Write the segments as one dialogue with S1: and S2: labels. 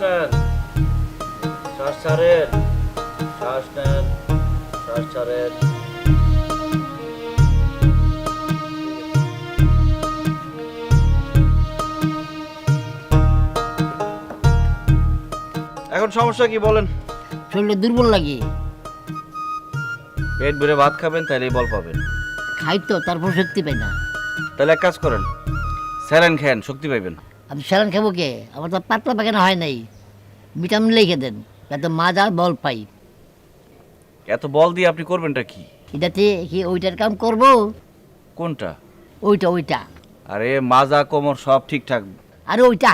S1: নেন, শ্বাস ছাড়েন, শ্বাস নেন, শ্বাস ছাড়েন। এখন সমস্যা কি বলেন?
S2: শরীরে দুর্বল লাগে।
S1: পেট ভরে ভাত খাবেন তাহলেই বল পাবেন।
S2: খাই তো, তারপর শক্তি পাই না।
S1: তাহলে এক কাজ করেন, স্যালাইন খেন, শক্তি পাইবেন।
S2: আমি স্যালাইন খাবো কে? আমার তো পাতলা পায়খানা হয় নাই। ভিটামিন লিখে দেন যাতে মাজা বল পাই।
S1: এত বল দিয়ে আপনি করবেনটা কি?
S2: এটাতে কি ওইটার কাম করব?
S1: কোনটা?
S2: ওইটা ওইটা
S1: আরে মাজা কোমর সব ঠিকঠাক।
S2: আরে ওইটা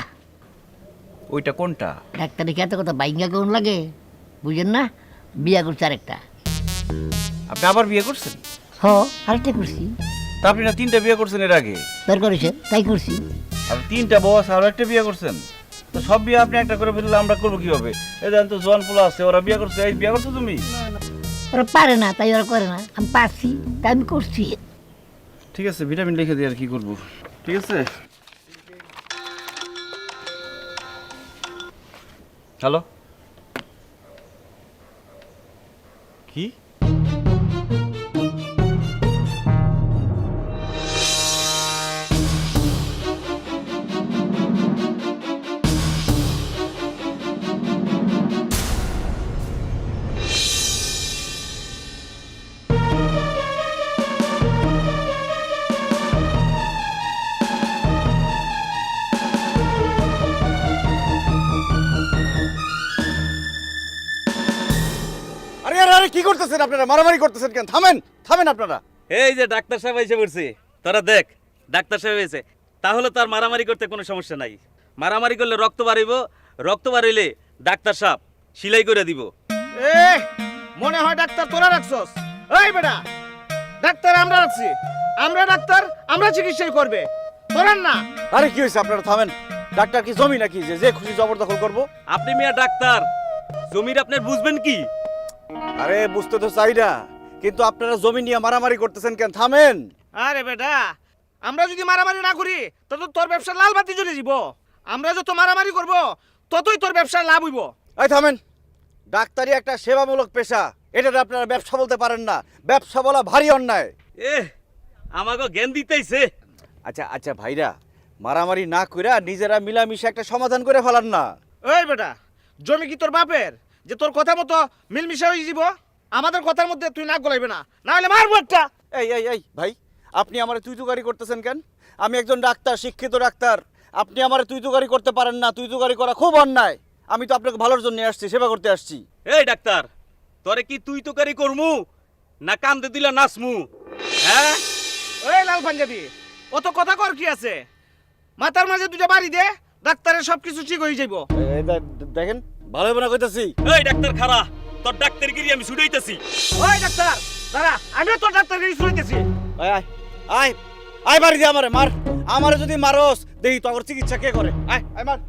S1: ওইটা কোনটা?
S2: ডাক্তারে কি এত কথা বাইঙ্গা কেমন লাগে বুঝেন না? বিয়া করছে আরেকটা।
S1: আপনি আবার বিয়ে করছেন?
S2: হ, আরেকটা করছি।
S1: তা আপনি না 3টা বিয়ে করছেন এর আগে?
S2: দরকার হয়েছে তাই করছি।
S1: আপনি 3টা বউ আছে আরো একটা বিয়ে করছেন, তো সব বিয়ে আপনি একটা করে ফেললে আমরা করবো কিভাবে? এই দেখেন তো জোয়ান পোলা আছে, ওরা বিয়ে করছে। এই বিয়ে করছো তুমি?
S2: ওরা পারে না তাই ওরা করে না, আমি পারছি তাই আমি করছি।
S1: ঠিক আছে, ভিটামিন লিখে দিই, আর কি করবো। ঠিক আছে। হ্যালো, কি?
S3: আরে আরে আরে কি করতেছেন আপনারা? মারামারি করতেছেন কেন? থামেন থামেন আপনারা।
S4: এই যে ডাক্তার সাহেব এসে পড়ছে, তোরা দেখ ডাক্তার সাহেব এসে, তাহলে তো আর মারামারি করতে কোনো সমস্যা নাই। মারামারি করলে রক্ত বাড়িব, রক্ত বাড়িলে ডাক্তার সাহেব সিলাই করে দিব।
S3: এ মনে হয় ডাক্তার তোরা রাখছস? এই বেটা, ডাক্তার আমরা রাখছি। আমরা ডাক্তার, আমরা চিকিৎসা করবে, তোরান না। আরে কি হইছে? আপনারা থামেন। ডাক্তার কি জমি নাকি যে যে খুশি জবরদখল করব?
S4: আপনি মিয়া ডাক্তার, জমির আপনার বুঝবেন কি?
S3: আরে বুঝতে তো চাই না, কিন্তু আপনারা জমি নিয়ে মারামারি করতেছেন কেন? থামেন। আরে বেটা, আমরা যদি মারামারি না করি তো তোর ব্যবসা লাল বাতি জ্বলে যাব। আমরা যত মারামারি করব ততই তোর ব্যবসা লাভ হইব। এই থামেন। ডাক্তারি একটা সেবামূলক পেশা, এটাতে আপনারা ব্যবসা বলতে পারেন না। ব্যবসা বলা ভারী অন্যায়।
S4: এ আমাকে জ্ঞান দিতেইছে।
S3: আচ্ছা আচ্ছা ভাইরা, মারামারি না কইরা নিজেরা মিলামিশে একটা সমাধান করে ফেলান না। এই বেটা, জমি কি তোর বাপের যে তোর কথা মতো মিলমিশা হয়ে যাব? আমাদের কথার মধ্যে তুই নাক গলাইবে না, না হলে মারবো একটা। এই এই এই ভাই, আপনি আমারে তুই তুকারি করতেছেন কেন? আমি একজন ডাক্তার, শিক্ষিত ডাক্তার। আপনি আমারে তুই তুকারি করতে পারেন না। তুই তুকারি করা খুব অন্যায়। আমি তো আপনাকে ভালোর জন্য আসছি, সেবা করতে আসছি।
S4: এই ডাক্তার, তোরে কি তুই তো কারি করমু না কান্দে দিলা নাচমু? হ্যাঁ
S3: এই লাল পাঞ্জাবি, অত কথা কর কি আছে? মাথার মাঝে দুটো বাড়ি দে, ডাক্তারের সবকিছু ঠিক হয়ে যাইব। দেখেন ভালো হবে না কইতাছি।
S4: এই ডাক্তার খারা, তোর ডাক্তারগিরি আমি ছুটাইতেছি।
S3: ওই ডাক্তার দাঁড়া, আমিও তোর ডাক্তারগিরি শুনাইতেছি। আয় আয় আয় আয়, বাড়ি দে আমারে, মার। আমারে যদি মারস দেখি তোর চিকিৎসা কে করে। আয় আয় মার।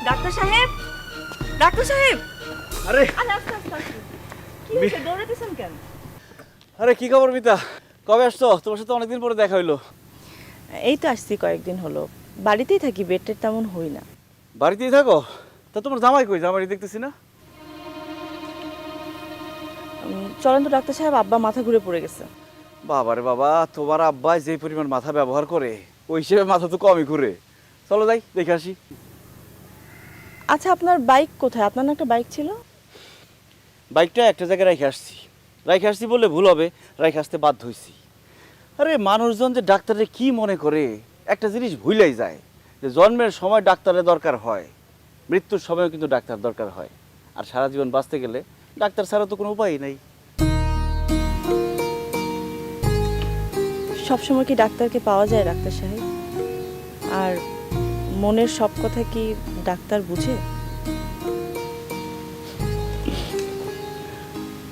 S5: ডাক্তার সাহেব, ডাক্তার সাহেব,
S3: আরে
S5: আরে আস্তে আস্তে আস্তে। কি হয়েছে, দৌড়াতেছেন কেন?
S3: আরে কি খবর মিতা? কবে আসছো? তোমার সাথে অনেকদিন পরে দেখা হইলো।
S5: এই তো আসছি কয়েকদিন হলো, বাড়িতেই থাকি, বেডটের তেমন হই না।
S1: বাড়িতেই থাকো? তা তোমার জামাই কই? জামাই দেখতেছি না।
S5: চলেন তো ডাক্তার সাহেব, আব্বা মাথা ঘুরে পড়ে গেছে।
S1: বাবারে বাবা, তোমার আব্বাই যে পরিমাণ মাথা ব্যবহার করে ওই হিসেবে মাথা তো কমই ঘুরে। চলো যাই, দেখে আসি।
S5: আচ্ছা, আপনার বাইক কোথায়? আপনার না একটা বাইক ছিল?
S1: বাইকটা একটা জায়গায় রেখে আসছি বললে ভুল হবে, রেখে আসতে বাধ্য হয়েছি। আরে মানুষজন যে ডাক্তারে কি মনে করে একটা জিনিস ভুলেই যায়, যে জন্মের সময় ডাক্তারের দরকার হয়, মৃত্যুর সময়ও কিন্তু ডাক্তার দরকার হয়। আর সারা জীবন বাঁচতে গেলে ডাক্তার ছাড়া তো কোনো উপায়ই নেই।
S5: সবসময় কি ডাক্তারকে পাওয়া যায় ডাক্তার সাহেব? আর মনের সব কথা কি ডাক্তার বুঝে?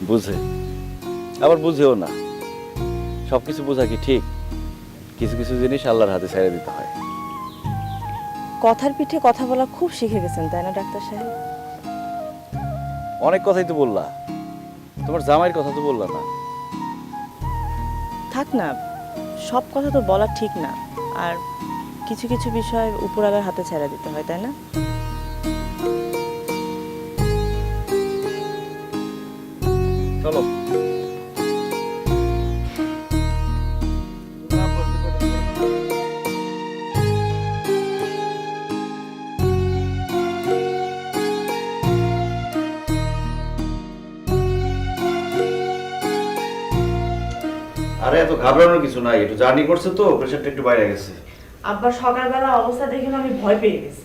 S1: বুঝে, আবার বুঝেও না। সব কিছু বোঝা কি ঠিক? কিছু কিছু জিনিস আল্লাহর হাতে ছেড়ে দিতে হয়।
S5: কথার পিঠে কথা বলা খুব শিখে গেছেন, তাই না ডাক্তার সাহেব?
S1: অনেক কথাই তো বললা, তোমার জামাইয়ের কথা তো বললা না।
S5: থাক না, সব কথা তো বলা ঠিক না। আর কিছু কিছু বিষয় উপরওয়ালার হাতে ছেড়ে দিতে হয়, তাই না?
S1: চলো। আরে এত ঘাবড়ানোর কিছু নাই, একটু জার্নি করছে তো প্রেশারটা একটু বাইরে গেছে।
S5: আব্বার সকালবেলা অবস্থা দেখে আমি ভয় পেয়ে গেছি।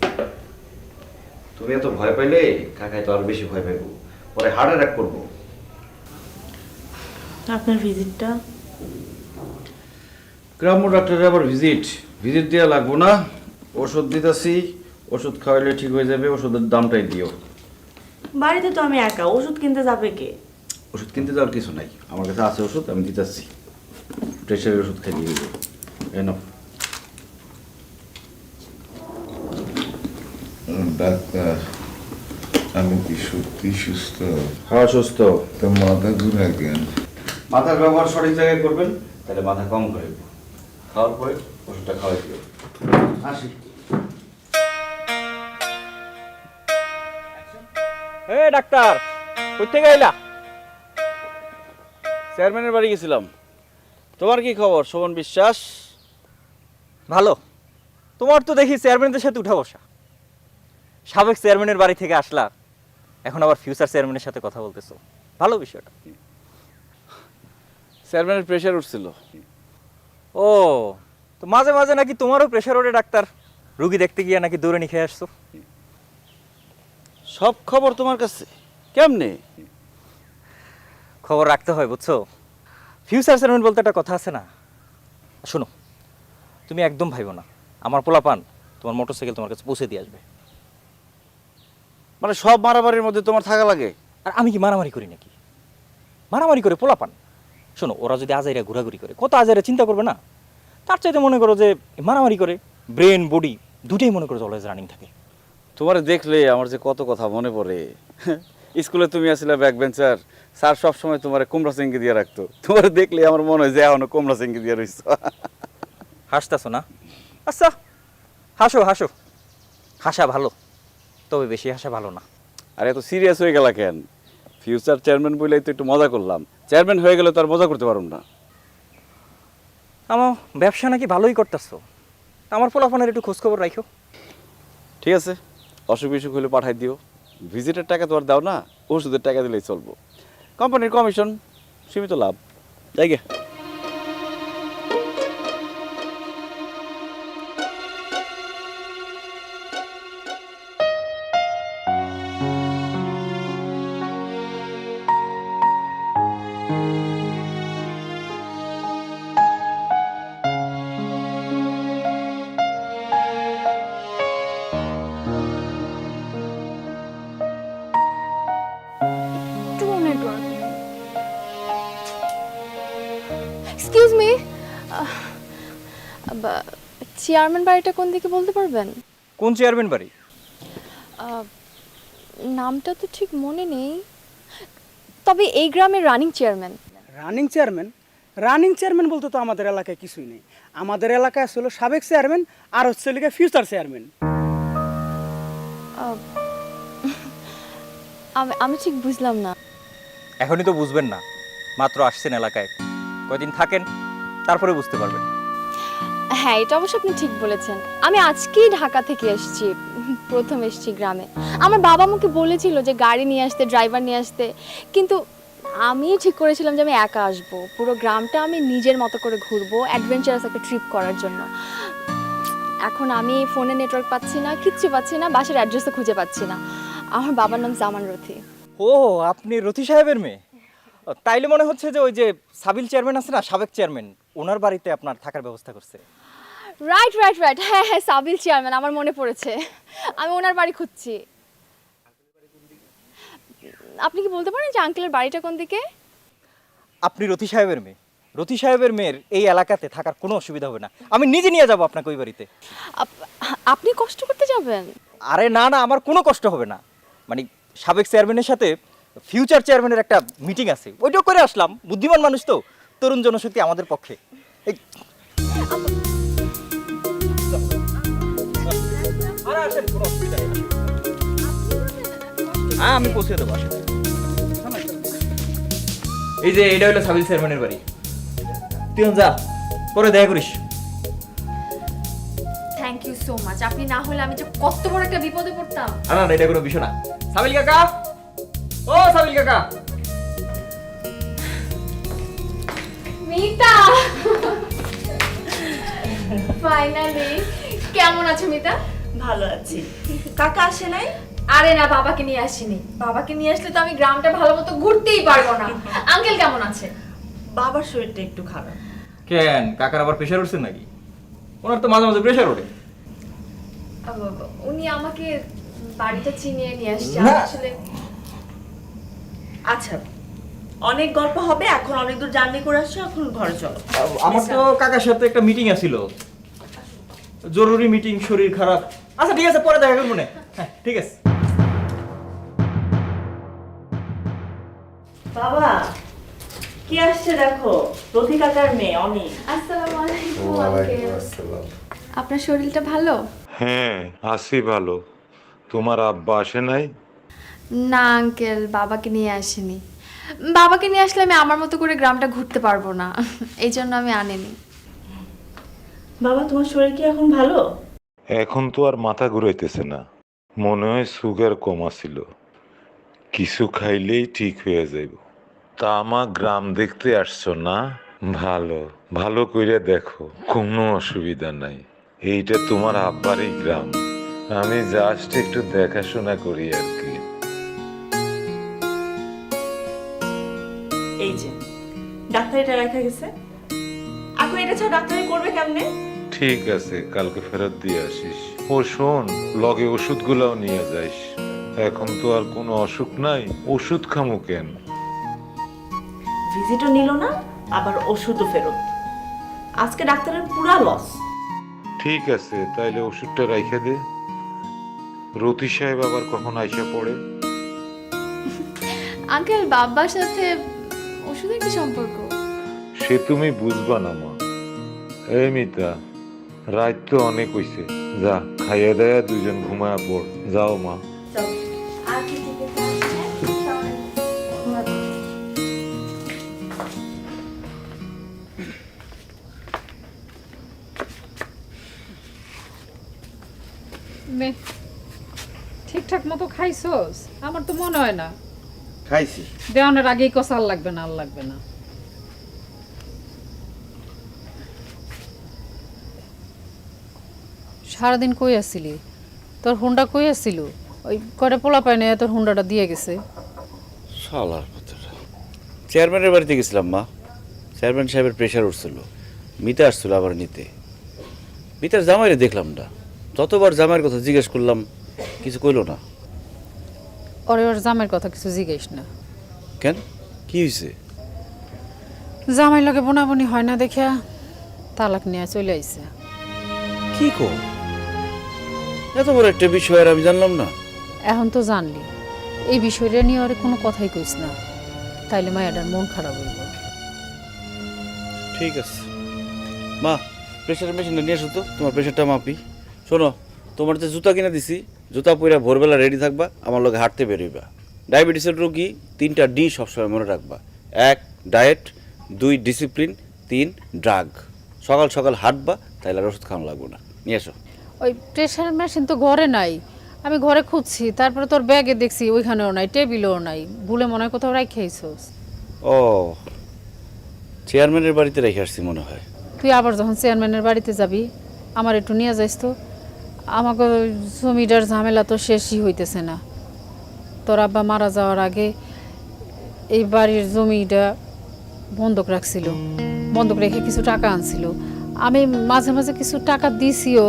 S1: তুমি এত ভয় পাইলে কাকাই তো আরো বেশি ভয় পাইবো, পরে হার্ট অ্যাটাক করবো।
S5: আপনার ভিজিটটা?
S1: গ্রাম্য ডাক্তারের আবার ভিজিট দেওয়া লাগবো না। ওষুধ দিতেছি, ওষুধ খাওয়াইলে ঠিক হয়ে যাবে। ওষুধের দামটাই দিও।
S5: বাড়িতে তো আমি একা, ওষুধ কিনতে যাবে কে?
S1: ওষুধ কিনতে যাওয়ার কিছু নাই, আমার কাছে আছে ওষুধ, আমি দিতেছি। প্রেশারের ওষুধ খাইয়ে দিব। নাও।
S6: ডাক্তার, আমি কি সত্যি সুস্থ?
S1: হ্যাঁ সুস্থ।
S6: তো মাথা ঘুরা কেন?
S1: মাথার ব্যবহার সঠিক জায়গায় করবেন, তাহলে মাথা কম করে খাওয়ার পরে ওষুধটা খাওয়াই দিও। আসি।
S3: ডাক্তার, কই থেকে আইলা?
S1: চেয়ারম্যানের বাড়ি গেছিলাম। তোমার কি খবর শোভন বিশ্বাস?
S3: ভালো। তোমার তো দেখি চেয়ারম্যানদের সাথে উঠা বসা। সাবেক চেয়ারম্যানের বাড়ি থেকে আসলা, এখন আবার ফিউচার চেয়ারম্যানের সাথে কথা বলতেছো। ভালো বিষয়টা।
S1: চেয়ারম্যানের প্রেশার উঠছিল।
S3: ও, তো মাঝে মাঝে নাকি তোমারও প্রেশার ওঠে ডাক্তার? রুগী দেখতে গিয়ে নাকি দৌড়ে নিয়ে খেয়ে আসছো?
S1: সব খবর তোমার কাছে কেমনে?
S3: খবর রাখতে হয়, বুঝছো? ফিউচার চেয়ারম্যান বলতে একটা কথা আছে না? শোনো, তুমি একদম ভাইবো না, আমার পোলাপান তোমার মোটরসাইকেল তোমার কাছে পৌঁছে দিয়ে আসবে।
S1: মানে সব মারামারির মধ্যে তোমার থাকা লাগে?
S3: আর আমি কি মারামারি করি নাকি? মারামারি করে পোলাপান? শোনো, ওরা যদি আজাইরা ঘোরাঘুরি করে, কত আজাইরা চিন্তা করবে না? তার চাইতে মনে করো যে মারামারি করে ব্রেন বডি দুটোই মনে করো অলওয়েজ রানিং থাকে।
S1: তোমার দেখলে আমার যে কত কথা মনে পড়ে। স্কুলে তুমি আসলে ব্যাক বেঞ্চার, স্যার সবসময় তোমার কুমড়া চিংড়ি দিয়ে রাখতো। তোমার দেখলে আমার মনে হয় যে এখনো কুমড়া চিংড়ি দিয়ে রইছ।
S3: হাসতেছো না? আচ্ছা, হাসো হাসো, হাসা ভালো, তবে বেশি হাসা ভালো না।
S1: আর এত সিরিয়াস হয়ে গেলা কেন? ফিউচার চেয়ারম্যান বলেই তো একটু মজা করলাম, চেয়ারম্যান হয়ে গেলে তো আর মজা করতে পারুম না।
S3: আমার ব্যবসা নাকি ভালোই করতেছো, আমার পোলাপানের একটু খোঁজখবর রাখো।
S1: ঠিক আছে, অসুখ বিসুখ হলে পাঠাই দিও। ভিজিটের টাকা তো আর দাও না, ওষুধের টাকা দিলেই চলবো। কোম্পানির কমিশন, সীমিত লাভ। যাই গে।
S7: এক্সকিউজ মি, চেয়ারম্যান বাড়িটা কোন দিকে বলতে পারবেন?
S3: কোন চেয়ারম্যান বাড়ি?
S7: নামটা তো ঠিক মনে নেই, তবে এই গ্রামের running chairman.
S8: Running chairman? Running chairman বলতে তো আমাদের এলাকায় কিছুই নেই। আমাদের এলাকায় আসলে সাবেক চেয়ারম্যান আর হচ্ছে লিগে ফিউচার চেয়ারম্যান।
S5: আমি ঠিক বুঝলাম না।
S9: এখনই তো বুঝবেন না, মাত্র আসছেন এলাকায়, কয়দিন থাকেন তারপরে বুঝতে পারবেন।
S7: হ্যাঁ, এটা অবশ্য আপনি ঠিক বলেছেন। আমি আজকেই ঢাকা থেকে এসেছি, প্রথম এসেছি গ্রামে। আমার বাবা আমাকে বলেছিল যে গাড়ি নিয়ে আসতে, ড্রাইভার নিয়ে আসতে, কিন্তু আমি ঠিক করেছিলাম যে আমি একা আসবো। পুরো গ্রামটা আমি নিজের মতো করে ঘুরবো, অ্যাডভেঞ্চারাস একটা ট্রিপ করার জন্য। এখন আমি ফোনে নেটওয়ার্ক পাচ্ছি না, কিচ্ছু পাচ্ছি না, বাসার অ্যাড্রেসও খুঁজে পাচ্ছি না। আমার বাবার নাম জামান রথি।
S9: ও, আপনি রথি সাহেবের মেয়ে? ও, তাইলে মনে হচ্ছে যে ওই যে সাবিল চেয়ারম্যান আছে না, সাবেক চেয়ারম্যান, ওনার বাড়িতে আপনার থাকার ব্যবস্থা করছে।
S7: রাইট রাইট রাইট, হ্যাঁ হ্যাঁ, সাবিল চেয়ারম্যান, আমার মনে পড়েছে। আমি ওনার বাড়ি খুঁজছি। আপনি কি বলতে পারেন যে আঙ্কেলের বাড়িটা কোন দিকে?
S9: আপনি রথি সাহেবের মেয়ে, রথি সাহেবের মেয়ের এই এলাকাতে থাকার কোনো অসুবিধা হবে না, আমি নিজে নিয়ে যাব আপনাকে ওই বাড়িতে।
S7: আপনি কষ্ট করতে যাবেন?
S9: আরে না না, আমার কোনো কষ্ট হবে না। মানে সাবেক চেয়ারম্যানের সাথে ফিউচার চেয়ারম্যানের একটা মিটিং আছে, ওইটাও করে আসলাম। বুদ্ধিমান মানুষ তো, তরুণ জনশক্তি আমাদের পক্ষে। আমি পৌঁছে দেবো। এই যে এটা হলো সাবিল চেয়ারম্যানের বাড়ি, তুই যা, পরে দেখা করিস।
S7: Thank you so much. আপনি না হলে আমি যে কত বড় একটা বিপদে পড়তাম।
S9: না না, এটা কোনো বিষয় না। সাবিল কাকা, ও সাবিল কাকা।
S7: মিতা, ফাইনালি। কেমন আছো মিতা?
S5: ভালো আছি। কাকা আসে নাই?
S7: আরে না, বাবাকে নিয়ে আসিনি। বাবাকে নিয়ে আসলে তো আমি গ্রামটা ভালো মতো ঘুরতেই পারবো না। আঙ্কেল কেমন আছে?
S5: বাবার শরীরটা একটু খারাপ।
S9: কেন, কাকার আবার প্রেশার উঠছে নাকি? ওনার তো মাঝে মাঝে প্রেশার ওঠে।
S7: উনি আমাকে বাড়িটা চিনিয়ে নিয়ে আসছে
S9: না।
S7: আসলে।
S5: আচ্ছা, অনেক গল্প হবে, এখন অনেক দূর জার্নি করে আসছো, এখন ঘরে চলো।
S9: আমার তো কাকার সাথে একটা মিটিং আছিল, জরুরি মিটিং, শরীর খারাপ। আচ্ছা ঠিক আছে, পরে দেখা করবো না। হ্যাঁ ঠিক আছে।
S5: বাবা, কি আসছে দেখো, রথি কাকার মেয়ে অনেক।
S7: আসসালামু আলাইকুম
S6: ওয়ালাইকুম
S7: আঙ্কেল।
S6: আসসালাম।
S7: আপনার শরীরটা ভালো?
S6: হ্যাঁ, আছি ভালো। তোমার আব্বা আসে নাই?
S7: না আঙ্কেল, বাবাকে নিয়ে আসিনি। বাবাকে নিয়ে আসলে আমি আমার মতো করে গ্রামটা ঘুরতে পারবো না, এই জন্য আমি আনিনি।
S5: বাবা, তোমার শরীর কি এখন ভালো?
S6: এখন তো আর মাথা ঘুরাইতেছে না, মনে হয় সুগার কমা ছিল, কিছু খাইলেই ঠিক হয়ে যাইব। তা আমার গ্রাম দেখতে আসছো না? ভালো ভালো কইরা দেখো, কোনো অসুবিধা নাই। এইটা তোমার আব্বারই গ্রাম, আমি জাস্ট একটু দেখাশোনা করি আর কি।
S5: এই যে ডাক্তার এটা রাখা গেছে, এখন এটা ছাড়া ডাক্তারি করবে কেমনে?
S6: ঠিক আছে, কালকে ফেরত দিয়ে আসিস। ও শোন, লগে ওষুধগুলাও নিয়ে যাইস। এখন তো আর কোনো অসুখ নাই, ওষুধ খামু কেন?
S5: ভিজিটও নিল না, আবার ওষুধও ফেরত। আজকে ডাক্তারের পুরা লস।
S6: ঠিক আছে, তাইলে ওষুধটা রাইখে দে। রতি সাহেব আবার কখন আইসা পড়ে?
S7: আঙ্কেল, বাবার সাথে ওষুধের কি সম্পর্ক?
S6: সে তুমি বুঝবা না মা। এই মিতা, রাত তো অনেক হইছে, যা খাইয়া দেয়া দুইজন ঘুমায়া পড়। যাও মা।
S7: আর কি ঠিক আছে?
S10: ঠিকঠাক মতো খাইছোস? আমার তো মনে হয় না।
S1: খাইছি।
S10: দেওয়ানোর আগেই কষ আর লাগবে না, আর লাগবে না। সারাদিন কই আসছিলি? তোর হুন্ডা কই আসছিল? ওই কয়টা পোলা পায় না, তোর হুন্ডাটা দিয়ে গেছে।
S1: শালার কথাটা। চেয়ারম্যানের বাড়িতে গেছিলাম মা, চেয়ারম্যান সাহেবের প্রেশার উঠছিল, মিতা আসছিল আবার নিতে। মিতার জামাইরে দেখলাম না, যতবার জামাইয়ের কথা জিজ্ঞেস করলাম কিছু কইলো না।
S10: ওরে ওর জামাইয়ের কথা কিছু জিজ্ঞেস না।
S1: কেন, কি হয়েছে?
S10: জামাই লগে বোনাবনি হয় না দেখিয়া তালাক নিয়ে চলে আইছে।
S1: কি কো? এত বড় একটা বিষয় আর আমি জানলাম না।
S10: এখন তো জানলি, এই বিষয়টা নিয়ে ওরে কোনো কথাই কইস না, তাইলে মায়াটার মন খারাপ হইব।
S1: ঠিক আছে মা, প্রেশার মেশিনটা নিয়ে আসো তো, তোমার প্রেশারটা মাপি। শোনো, তোমার যে জুতা কিনে দিছি, জুতা পরে ভোরবেলা রেডি থাকবা, আমার লগে হাঁটতে বেরোইবা। ডায়াবেটিসের রোগী 3টা ডি সবসময় মনে রাখবা। 1 ডায়েট, 2 ডিসিপ্লিন, 3 ড্রাগ। সকাল সকাল হাঁটবা, তাইলে আর ওষুধ খাওয়ানো লাগবে না। নিয়ে আসো।
S10: ওই প্রেশার মেশিন তো ঘরে নাই, আমি ঘরে খুঁজছি, তারপরে তোর ব্যাগে দেখছি ওইখানেও নাই, টেবিলেও নাই, ভুলে মনে হয় কোথাও রাখিয়েছিস।
S1: ও, চেয়ারম্যানের বাড়িতে রেখে আসছি মনে হয়।
S10: তুই আবার যখন চেয়ারম্যানের বাড়িতে যাবি আমার একটু নিয়ে যাইস তো। আমাকে ওই জমিটার ঝামেলা তো শেষই হইতেছে না। তোর আব্বা মারা যাওয়ার আগে এই বাড়ির জমিটা বন্ধক রাখছিল, বন্ধক রেখে কিছু টাকা আনছিল। আমি মাঝে মাঝে কিছু টাকা দিছিও,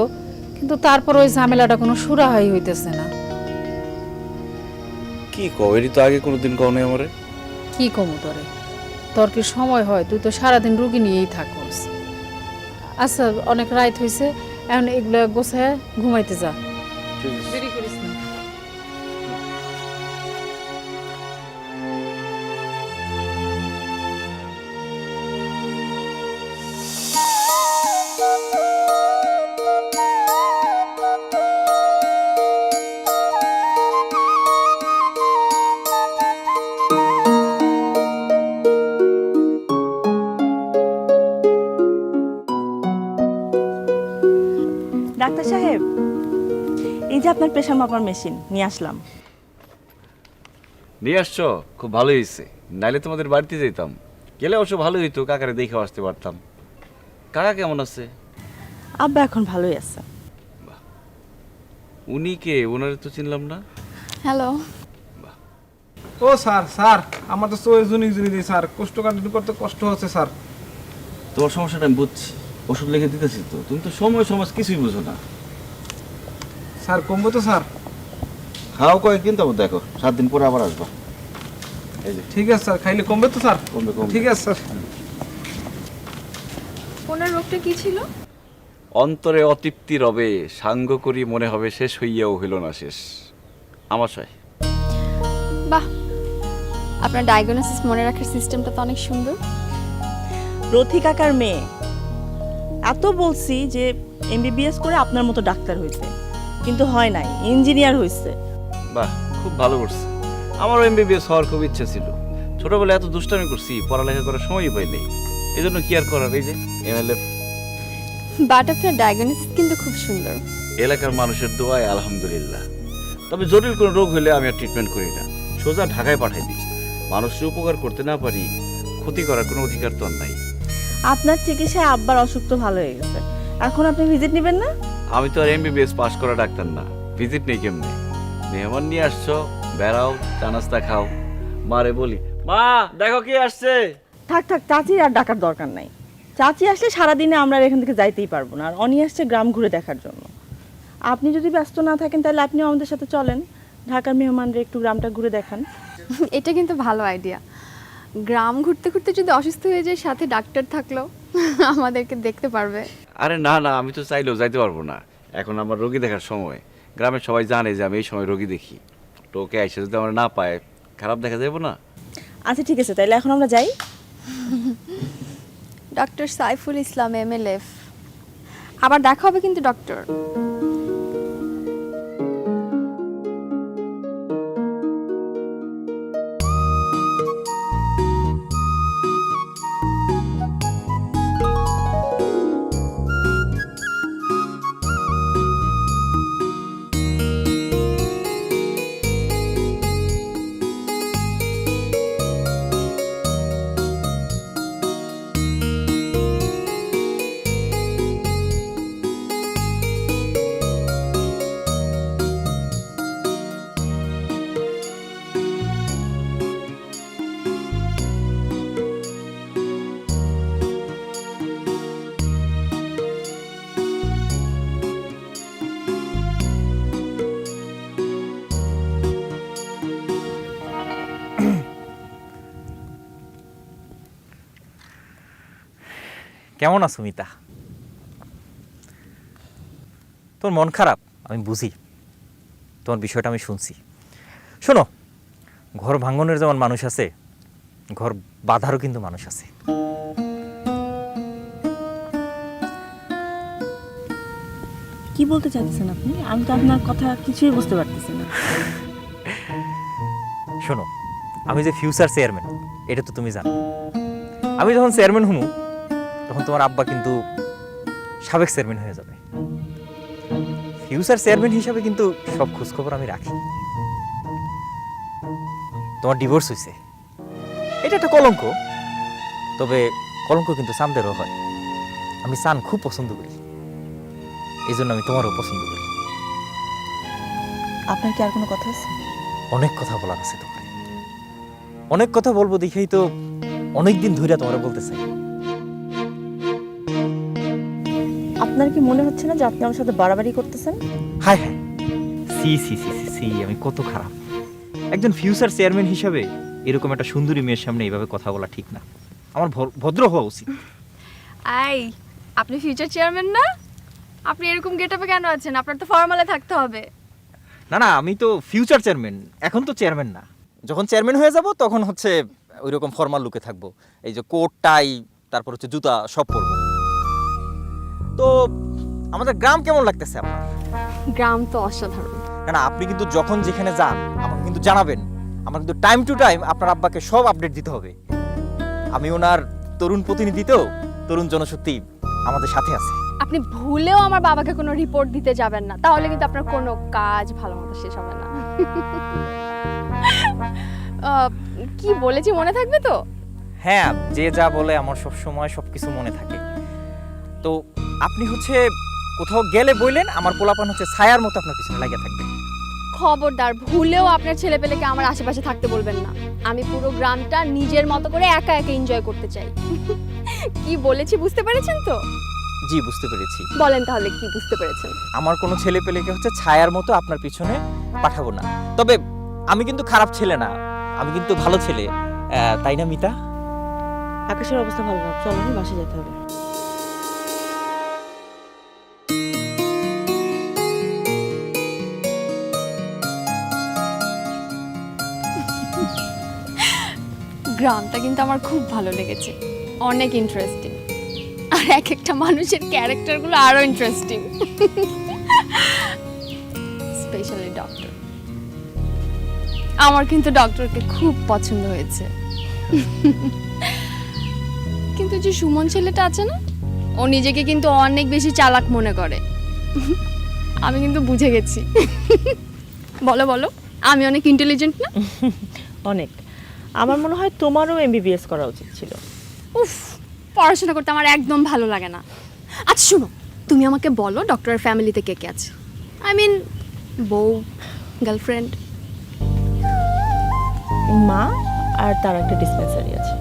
S10: কিন্তু তারপর ওই ঝামেলাটা কোনো সুরাহাই হইতেছে না।
S1: কি কও, এরই তো আগে কোনোদিন কও নাই আমারে।
S10: কি কমু তোরে, তোর কি সময় হয়? তুই তো সারাদিন রুগী নিয়েই থাকস। আচ্ছা, অনেক রাত হয়েছে, এখন এগুলো গোছায় ঘুমাইতে যা,
S1: ঠিক আছে।
S10: দেরি করিস না।
S5: ডাক্তার সাহেব, এই যে আপনার প্রেশার মাপার মেশিন নিয়ে আসলাম।
S1: নিয়ে আসছো, খুব ভালো হয়েছে। নাইলে তোমাদের বাড়িতে যেতাম, গেলে অবশ্য ভালো হইতো, কাকারে দেখে আসতে পারতাম। কাকা কেমন আছে?
S5: আব্বা এখন ভালোই আছে।
S1: উনি কে? ওনারে তো চিনলাম না।
S7: হ্যালো।
S3: ও স্যার, স্যার আমার তো চোখে জুনি দিই স্যার, কষ্ট কন্টিনিউ করতে কষ্ট হচ্ছে স্যার।
S1: তোমার সমস্যাটা আমি বুঝছি, ওষুধ লিখে দিতেছি তো। তুমি তো সময় সমাজ কিছুই বুঝো না।
S3: স্যার কমবো তো স্যার?
S1: খাও কয়েকদিন, তারপর দেখো 7 দিন পরে আবার আসবা। এই যে
S3: ঠিক আছে স্যার, খাইলে কমবে তো স্যার?
S1: কমবে, কমবে।
S3: ঠিক আছে স্যার।
S7: ওনার রোগটা কি ছিল?
S1: অন্তরে অতৃপ্তি রবে, সাঙ্গ করি মনে হবে শেষ হইয়াও হইল না শেষ। আমাশয়।
S7: বাহ, আপনার ডায়াগনোসিস মনে রাখার সিস্টেমটা তো অনেক সুন্দর।
S5: রথি কাকার মেয়ে। এত বলছি যে এমবিবিএস করে আপনার মতো ডাক্তার হইতে, কিন্তু হয় নাই, ইঞ্জিনিয়ার হইছে।
S1: বাহ, খুব ভালো করছে। আমারও এমবিবিএস হওয়ার খুব ইচ্ছা ছিল। ছোটবেলায় এত দুষ্টামি করছি, পড়ালেখা করার সময়ই পাই নাই। এই জন্য কি আর করার, এই যে এমএলএফ।
S7: বাট আপনার ডায়াগনোসিস কিন্তু খুব সুন্দর।
S1: এলাকার মানুষের দোয়ায় আলহামদুলিল্লাহ। তবে জটিল কোনো রোগ হলে আমি আর ট্রিটমেন্ট করি না, সোজা ঢাকায় পাঠাই দিই। মানুষের উপকার করতে না পারি, ক্ষতি করার কোনো অধিকার তো আর নাই।
S5: আপনার চিকিৎসায় আব্বার অসুখ তো ভালো হয়ে গেছে, এখন আপনি ভিজিট নেবেন না?
S1: আমি তো আর এমবিবিএস পাস করা ডাক্তার না, ভিজিট নেই কেমনে? মেহমান নিয়ে আসছো, বেড়াও, চা নাস্তা খাও। মারে বলি, মা দেখো কি আসছে।
S5: থাক থাক, চাচির আর ডাকার দরকার নাই। চাচি আসলে সারাদিনে আমরা আর এখান থেকে যাইতেই পারবো না, আর অনি আসছে গ্রাম ঘুরে দেখার জন্য। আপনি যদি ব্যস্ত না থাকেন তাহলে আপনিও আমাদের সাথে চলেন, ঢাকার মেহমানরা একটু গ্রামটা ঘুরে দেখান।
S7: এটা কিন্তু ভালো আইডিয়া। গ্রাম ঘুরতে ঘুরতে যদি অসুস্থ হয়ে যায়, সাথে ডাক্তার থাকলো, আমাদেরকে দেখতে পারবে।
S1: আরে না না, আমি তো চাইলেও যাইতে পারবো না, এখন আমার রোগী দেখার সময়। গ্রামের সবাই জানে যে আমি এই সময় রোগী দেখি। টোকে আইসা যদি আমার না পায়, খারাপ দেখা যাবো না।
S5: আচ্ছা ঠিক আছে, তাইলে এখন আমরা যাই।
S7: ডক্টর সাইফুল ইসলাম, এমএলএফ। আবার দেখা হবে কিন্তু ডক্টর।
S9: কেমন আছো মিতা? তোর মন খারাপ আমি বুঝি, তোমার বিষয়টা আমি শুনছি। শোনো, ঘর ভাঙনের যেমন মানুষ আছে, ঘর বাঁধারও কিন্তু মানুষ আছে।
S5: কি বলতে চাইতেছেন আপনি? আমি তো আপনার কথা কিছুই বুঝতে পারতেছি না।
S9: শোনো, আমি যে ফিউচার চেয়ারম্যান এটা তো তুমি জানো। আমি যখন চেয়ারম্যান হমু তখন তোমার আব্বা কিন্তু সাবেক চেয়ারম্যান হয়ে যাবে। ফিউচার চেয়ারম্যান হিসাবে কিন্তু সব খোঁজখবর আমি রাখি। তোমার ডিভোর্স হয়েছে, এটা একটা কলঙ্ক, তবে কলঙ্ক কিন্তু চাঁদেরও হয়। আমি চাঁদ খুব পছন্দ করি, এই জন্য আমি তোমারও পছন্দ করি।
S5: আপনার কি আর কোনো কথা আছে?
S9: অনেক কথা বলার আছে তোমার, অনেক কথা বলবো দেখেই তো অনেকদিন ধরে তোমার বলতে চাই।
S5: আপনার কি মনে হচ্ছে না যে আপনি আমার সাথে বাড়াবাড়ি করতেছেন?
S9: হায় হায়, সি সি সি সি সি, আমি কত খারাপ। একজন ফিউচার চেয়ারম্যান হিসাবে এরকম একটা সুন্দরী মেয়ের সামনে এইভাবে কথা বলা ঠিক না। আমার ভদ্র হওয়া উচিত।
S7: আই, আপনি ফিউচার চেয়ারম্যান না? আপনি এরকম গেটআপে কেন আছেন? আপনার তো ফর্মালে থাকতে হবে।
S9: না না, আমি তো ফিউচার চেয়ারম্যান, এখন তো চেয়ারম্যান না। যখন চেয়ারম্যান হয়ে যাব তখন হচ্ছে ওই রকম ফর্মাল লুকে থাকবো, এই যে কোট টাই তারপর হচ্ছে জুতা সব পরবো। তো আমাদের গ্রাম কেমন লাগতেছে আপনার?
S7: গ্রাম তো অসাধারণ।
S9: না না, আপনি কিন্তু যখন যেখানে যান আমাকে কিন্তু জানাবেন। আমার কিন্তু টাইম টু টাইম আপনার আব্বাকে সব আপডেট দিতে হবে। আমি ওনার তরুণ প্রতিনিধিতেও তরুণ জনশক্তি আমাদের সাথে আছে।
S7: আপনি ভুলেও আমার বাবাকে কোনো রিপোর্ট দিতে যাবেন না, তাহলে কিন্তু আপনার কোনো কাজ ভালো মতো শেষ হবে না। কি বলেছি মনে থাকবে তো?
S9: হ্যাঁ, যে যা বলে আমার সব সময় সবকিছু মনে থাকে। তো আপনি হচ্ছে কোথাও গেলে বললেন আমার পোলাপান হচ্ছে ছায়ার মতো আপনার পিছনে লাগিয়ে থাকবে।
S7: খবরদার, ভুলেও আপনার ছেলেপেলেকে আমার আশেপাশে থাকতে বলবেন না। আমি পুরো গ্রামটা নিজের মতো করে একা একা এনজয় করতে চাই। কি বলেছি বুঝতে পেরেছেন তো?
S9: জি, বুঝতে পেরেছি।
S7: বলেন তাহলে কি বুঝতে পেরেছেন?
S9: আমার কোনো ছেলে পেলেকে হচ্ছে ছায়ার মতো আপনার পিছনে পাঠাবো না। তবে আমি কিন্তু খারাপ ছেলে না, আমি কিন্তু ভালো ছেলে, তাই না মিতা?
S5: আকাশের অবস্থা ভালো না, চলো বাসে যেতে হবে।
S7: গ্রামটা কিন্তু আমার খুব ভালো লেগেছে, অনেক ইন্টারেস্টিং। আর এক একটা মানুষের ক্যারেক্টারগুলো আরো ইন্টারেস্টিং, স্পেশালি ডক্টর। আমার কিন্তু ডক্টরকে খুব পছন্দ হয়েছে। কিন্তু যে সুমন ছেলেটা আছে না, ও নিজেকে কিন্তু অনেক বেশি চালাক মনে করে। আমি কিন্তু বুঝে গেছি। বলো বলো, আমি অনেক ইন্টেলিজেন্ট না?
S5: অনেক। আমার মনে হয় তোমারও এমবিবিএস করা উচিত ছিল।
S7: উফ, পড়াশোনা করতে আমার একদম ভালো লাগে না। আচ্ছা শোনো, তুমি আমাকে বলো ডক্টরের ফ্যামিলিতে কে কে আছে? আই মিন বউ, গার্লফ্রেন্ড।
S5: মা আর তার একটা ডিসপেন্সারি আছে।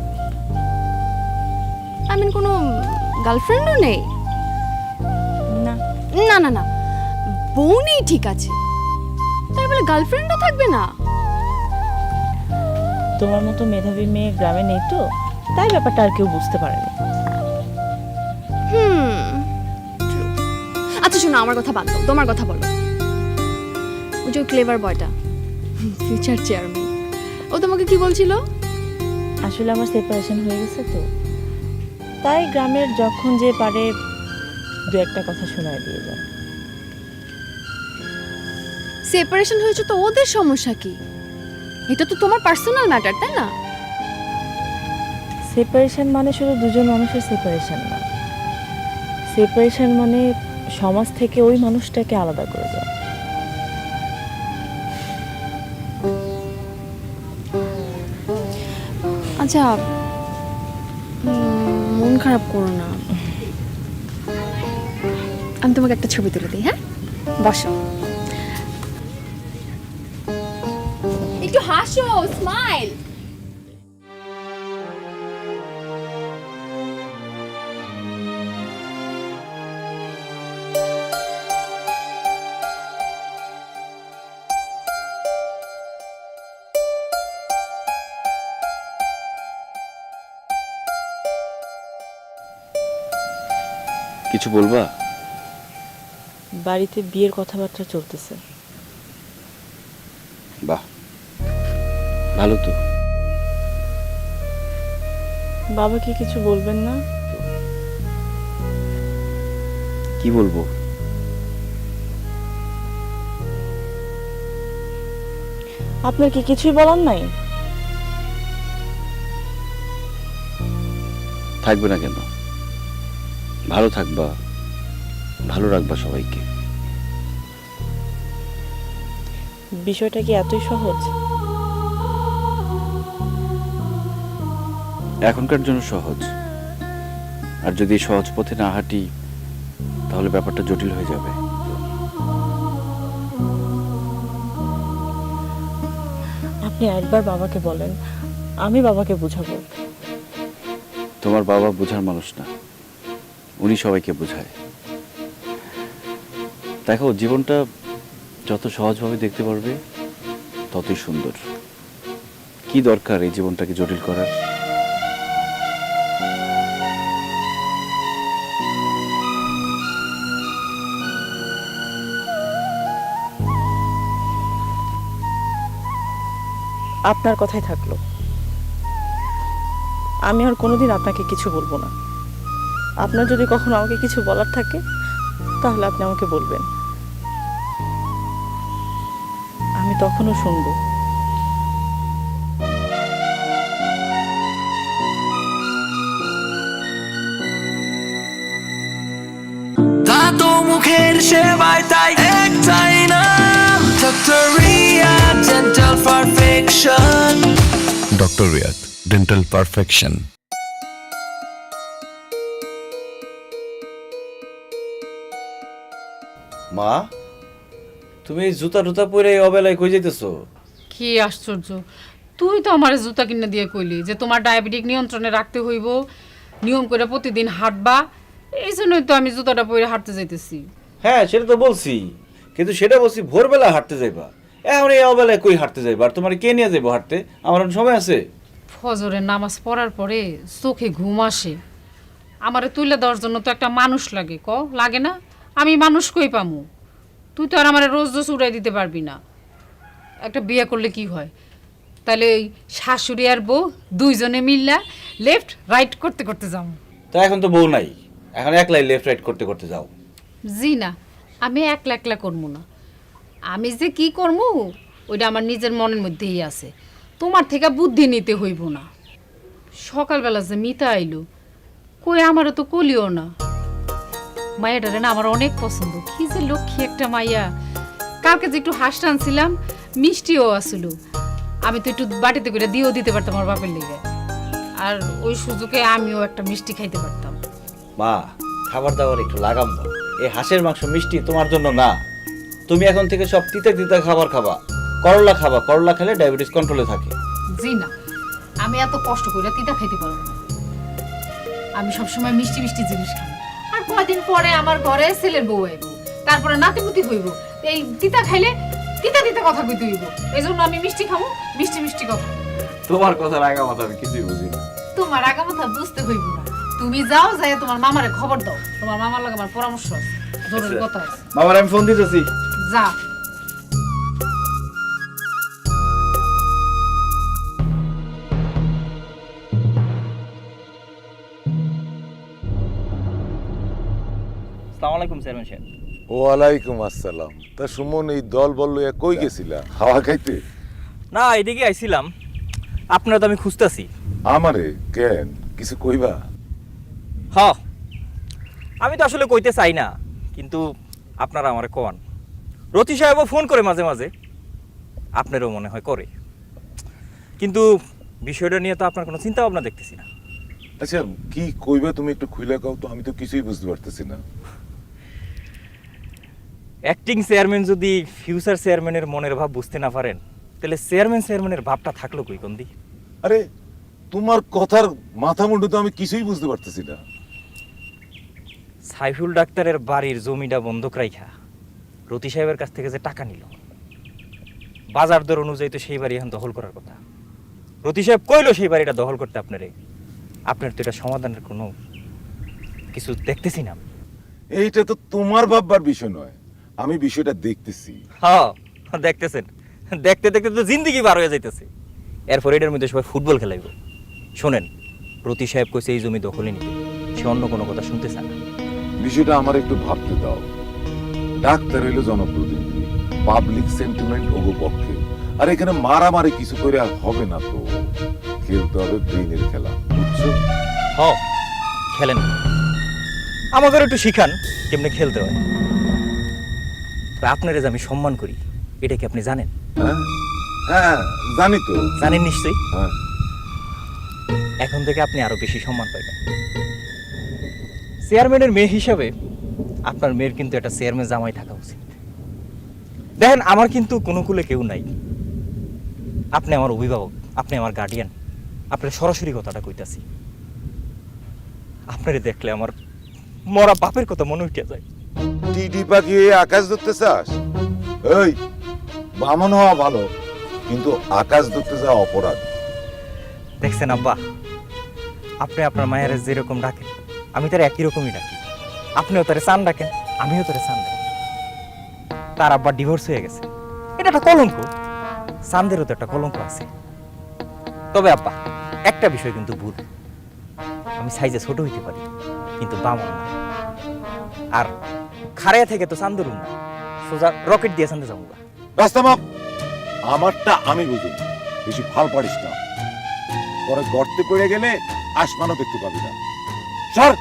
S7: আই মিন কোনো গার্লফ্রেন্ডও নেই?
S5: না
S7: না না না, বউ নেই ঠিক আছে, তাই বলে গার্লফ্রেন্ডও থাকবে না?
S5: তোমার মতো মেধাবী মেয়ে গ্রামে নেই তো, তাই ব্যাপারটা আর কেউ বুঝতে পারেনি।
S7: True. আচ্ছা শোনো, আমার কথা বাদ দাও, তোমার কথা বলো। ওই যে ক্লেভার বয়টা, ফিউচার চেয়ারম্যান, ও তোমাকে কি বলছিল?
S5: আসলে আমার সেপারেশন হয়ে গেছে তো, তাই গ্রামের যখন যে পারে দু একটা কথা শোনায় দিয়ে যায়।
S7: সেপারেশন হয়েছে তো ওদের সমস্যা কি? এটা তো তোমার পার্সোনাল ম্যাটার, তাই না?
S5: সেপারেশন মানে শুধু দুজন মানুষের সেপারেশন না, সেপারেশন মানে সমাজ থেকে ওই মানুষটাকে আলাদা করে দেওয়া।
S7: আচ্ছা, মন খারাপ করো না, আমি তোমাকে একটা ছবি তুলে দিই। হ্যাঁ, বসো, একটু হাসো, স্মাইল।
S1: কিছু বলবা?
S5: বাড়িতে বিয়ের কথাবার্তা চলতেছে।
S1: বাহ, ভালো তো।
S5: বাবা কি কিছু বলবেন না?
S1: কি বলবো,
S5: আপনার কি কিছুই বলার নাই?
S1: থাকবে না কেন? ভালো থাকবা, ভালো রাখবা সবাইকে।
S5: বিষয়টা কি এতই সহজ?
S1: এখনকার জন্য সহজ, আর যদি সহজ পথে না হাঁটি তাহলে ব্যাপারটা জটিল হয়ে যাবে।
S5: আপনি একবার বাবাকে বলেন, আমি বাবাকে বুঝাবো।
S1: তোমার বাবা বোঝার মানুষ না, উনি সবাইকে বোঝায়। দেখো, জীবনটা যত সহজভাবে দেখতে পারবে ততই সুন্দর। কি দরকার এই জীবনটাকে জটিল করার?
S5: আপনার কথাই থাকলো, আমি আর কোনোদিন আপনাকে কিছু বলবো না। আপনার যদি কখনো আমাকে কিছু বলার থাকে তাহলে আপনি আমাকে বলবেন, আমি তখনও শুনবো।
S11: দাঁত মুখের সেবায় তাই একটাই নাম, doctor Riyad dental perfection.
S12: Doctor Riyad dental perfection.
S1: মা, তুমি এই জুতা টুতা পরে এই অবেলায় কই যাইতেছো?
S10: কি আশ্চর্য, তুই তো আমার জুতা কিনে দিয়ে কইলি যে তোমার ডায়াবেটিক নিয়ন্ত্রণে রাখতে হইব, নিয়ম করে প্রতিদিন হাঁটবা। এই জন্যই তো আমি জুতাটা পরে হাঁটতে যাইতেছি।
S1: হ্যাঁ, সেটা তো বলছি, কিন্তু সেটা বলছি ভোরবেলা হাঁটতে যাইবা। এখন এই অবেলায় কই হাঁটতে যাইবা? আর তোমার কে নিয়ে যাইবো হাঁটতে? আমার এখন সময় আছে?
S10: ফজরের নামাজ পড়ার পরে চোখে ঘুম আসে, আমারে তুলে দেওয়ার জন্য তো একটা মানুষ লাগে, লাগে না? আমি মানুষ কই পামু? তুই তো আর আমারে রোজ রোজ উড়াই দিতে পারবি না। একটা বিয়ে করলে কি হয়, তাহলে ওই শাশুড়ি আর বউ দুইজনে মিললা লেফট রাইট করতে করতে যাবো।
S1: তো এখন তো বউ নাই, এখন একলাই লেফট রাইট করতে করতে যাও।
S10: জি না, আমি একলা একলা করবো না। আমি যে কি করবো ওইটা আমার নিজের মনের মধ্যেই আছে, তোমার থেকে বুদ্ধি নিতে হইব না। সকালবেলা যে মিতা আইলো, কই আমারও তো কলিও না। মায়াটারে না আমার অনেক পছন্দ, কি যে লক্ষ্মী একটা মাইয়া। কালকে যে একটু হাঁস টানছিলাম, মিষ্টিও আসল, আমি তো একটু বাটিতে করে দিয়েও দিতে পারতাম আমার বাপের লেগে, আর ওই সুযোগে আমিও একটা মিষ্টি খাইতে পারতাম।
S1: মা, খাবার দাবার একটু লাগাম দাও। এই হাঁসের মাংস মিষ্টি তোমার জন্য না। তুমি এখন থেকে সব তিতা তিতা খাবার খাবা, করলা খাবা। করলা খেলে ডায়াবেটিস কন্ট্রোলে থাকে।
S10: জি না, আমি এত কষ্ট করে তিতা খাইতে পারবো না। আমি সবসময় মিষ্টি মিষ্টি জিনিস খাই। আর কয়দিন পরে আমার ঘরে ছেলের বউ আইব, তারপরে নাতিপুতি হইব। এই তিতা খাইলে তিতা তিতা কথা কইতে হইব, এই জন্য আমি মিষ্টি খাবো, মিষ্টি মিষ্টি কথা।
S1: তোমার কথা লাগা মাথা আমি কিছুই বুঝি না।
S10: তোমার আগামাথা বুঝতে হইব না, তুমি যাও, যাই তোমার মামারে খবর দাও। তোমার মামার লাগে আমার পরামর্শ আছে, জরুরি কথা আছে।
S1: মামার আমি ফোন দিতেছি।
S10: যা।
S9: আসসালামু আলাইকুম চেয়ারম্যান সাহেব।
S6: ওয়ালাইকুম আসসালাম। তা সুমন, এই দল বল লইয়া কই গেছিলা? হাওয়া খাইতে?
S9: না, এদিকে আইছিলাম, আপনারা তো আমি খুঁজতেছি।
S6: আমারে কেন কিছু কইবা?
S9: হ, আমি তো আসলে কইতে চাই না, কিন্তু আপনারা আমারে কোয়ান। রতি সাহেবও ফোন করে মাঝে মাঝে, আপনারও মনে হয় করে, কিন্তু বিষয়টা নিয়ে তো আপনার কোনো চিন্তা ভাবনা দেখতেছি না।
S6: আচ্ছা, কি কইবা তুমি একটু খুইলা কও তো, আমি তো কিছুই বুঝতে পারতেছি না।
S9: অ্যাক্টিং চেয়ারম্যান যদি ফিউচার চেয়ারম্যানের মনের ভাব বুঝতে না পারেন, তাহলে চেয়ারম্যানের ভাবটা থাকলো কই কোন দিক?
S6: আরে, তোমার কথার মাথা মুন্ডু তো আমি কিছুই বুঝতে পারতেছি না।
S9: সাইফুল ডাক্তারের বাড়ির জমিটা বন্ধক রাইখা রতি সাহেবের কাছ থেকে যে টাকা নিল, বাজার দর অনুযায়ী তো সেই বাড়ি এখন দখল করার কথা। রতি সাহেব কইলো সেই বাড়িটা দখল করতে আপনার তো এটা সমাধানের কোনো কিছু দেখতেছি না।
S6: এইটা তো তোমার ভাববার বিষয় নয়, আমি বিষয়টা দেখতেছি।
S9: হ্যাঁ, দেখতেছেন, দেখতে দেখতে তো জিন্দিগি বার হয়ে যাইতেছে। এরপর এটার মধ্যে সবাই ফুটবল খেলাইব। শোনেন, রতি সাহেব কইছে এই জমি দখলে নিতে, সে অন্য কোনো কথা শুনতে চায় না।
S6: বিষয়টা আমার একটু ভাবতে দাও। ডাক্তার হইল জনপ্রতিনিধি, পাবলিক সেন্টিমেন্ট ওগো পক্ষে, আর এখানে মারামারি কিছু করে আর হবে না তো, খেলতে হবে ব্রেইনের খেলা, বুঝছো?
S9: হ খেলেন, আমাদের একটু শিখান কেমনে খেলতে হয়। আপনার যে আমি সম্মান করি, এটা কি আপনি জানেন?
S6: হ্যাঁ হ্যাঁ জানি তো।
S9: জানেন নিশ্চয়ই।
S6: হ্যাঁ
S9: এখন থেকে আপনি আরো বেশি সম্মান পাইবেন। চেয়ারম্যানের মেয়ে হিসাবে আপনার মেয়ের কিন্তু একটা চেয়ারম্যান জামাই থাকা উচিত। দেখেন, আমার কিন্তু কোনো কুলে কেউ নাই। আপনি আমার অভিভাবক, আপনি আমার গার্ডিয়ান, আপনার সরাসরি কথাটা কইতাছি। আপনারে দেখলে আমার মরা বাপের কথা মনে উঠে যায়।
S6: টিটি পাখি হয়ে আকাশ ধরতে চাস? এই, বামন হওয়া ভালো, কিন্তু আকাশ ধরতে যাওয়া অপরাধ।
S9: দেখছেন আব্বা, আপনি আপনার মায়ের যেরকম ডাকেন আমি তার একই রকমই ডাকি। আপনিও তারে চান ডাকেন, আমিও তারে চান ডাকি। তার আব্বা ডিভোর্স হয়ে গেছে, এটা একটা কলঙ্ক। চান্দেরও তো একটা কলঙ্ক আছে। তবে আব্বা, একটা বিষয় কিন্তু ভুল, আমি সাইজে ছোট হইতে পারি কিন্তু বামন না। আর খাড়াইয়া থেকে তো চান্দরুম না, সোজা রকেট দিয়ে চান্দে যাবো।
S6: রাস্তা মাপ, আমারটা আমি বুঝি, বেশি ফাল পারিস না, পরে গর্তে পড়ে গেলে আসমানও দেখতে পাবি না। সর।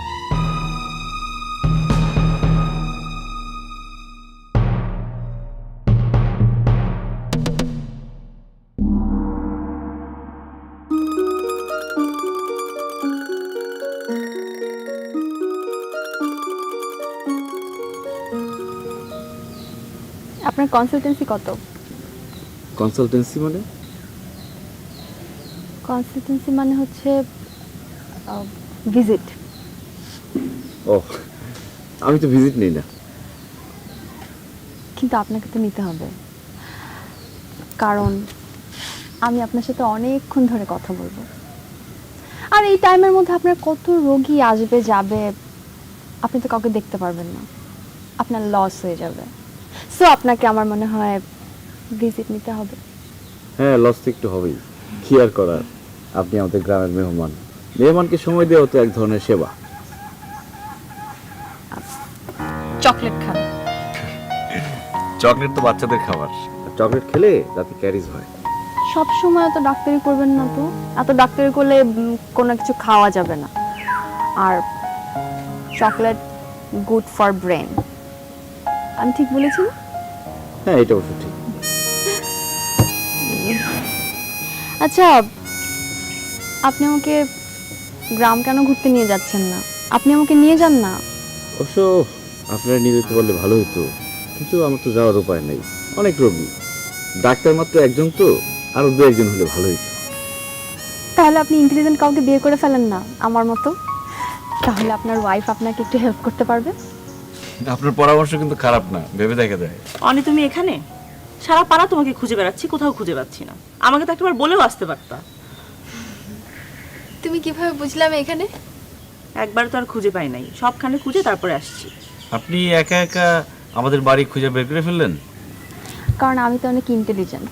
S7: আপনার কনসালটেন্সি কত?
S1: কনসালটেন্সি মানে?
S7: কনসালটেন্সি মানে হচ্ছে ভিজিট।
S1: ও, আমি তো ভিজিট নেই না।
S7: কিন্তু আপনাকে তো নিতে হবে, কারণ আমি আপনার সাথে অনেকক্ষণ ধরে কথা বলবো। আর এই টাইমের মধ্যে আপনার কত রোগী আসবে যাবে, আপনি তো কাউকে দেখতে পারবেন না, আপনার লস হয়ে যাবে। সো আপনাকে আমার মনে হয় ভিজিট নিতে হবে।
S1: হ্যাঁ, লস তো একটু হবেই, কি আর করার। আপনি আমাদের গ্রামের মেহমান, মেহমানকে সময় দেওয়া তো এক ধরনের সেবা।
S7: চকলেট খান।
S12: চকলেট তো বাচ্চাদের খাবার।
S1: চকলেট খেলে রাতে ক্যারিজ হয়।
S7: সব সময় তো ডাক্তারি করবেন না, তো এত ডাক্তারি করলে কোনো কিছু খাওয়া যাবে না। আর চকলেট গুড ফর ব্রেন, আমি ঠিক বলেছি না?
S1: হ্যাঁ, এটা অবশ্য ঠিক।
S7: আচ্ছা, আপনি আমাকে গ্রাম কেন ঘুরতে নিয়ে যাচ্ছেন না? আপনি আমাকে নিয়ে যান না।
S1: অবশ্য আপনারা নিয়ে যেতে পারলে ভালো হতো, কিন্তু আমার তো যাওয়ার উপায় নেই, অনেক রোগী, ডাক্তার মাত্র একজন, তো আরো দু একজন হলে ভালো হতো।
S7: তাহলে আপনি ইন্টেলিজেন্ট কাউকে বিয়ে করে ফেলেন না আমার মতো, তাহলে আপনার ওয়াইফ আপনাকে একটু হেল্প করতে পারবে।
S12: আপনার পরামর্শ কিন্তু খারাপ না, ভেবে দেখা যায়।
S5: অনি, তুমি এখানে? সারা পাড়া তোমাকে খুঁজে বেড়াচ্ছি, কোথাও খুঁজে পাচ্ছি না। আমাকে তো একবার বলেও আসতে পারতা।
S7: তুমি কিভাবে বুঝলাম এখানে?
S5: একবার তো আর খুঁজে পাই নাই, সবখানে খুঁজে তারপরে আসছি।
S12: আপনি একা একা আমাদের বাড়ি খুঁজে বের করে ফেললেন?
S7: কারণ আমি তো অনেক ইন্টেলিজেন্ট,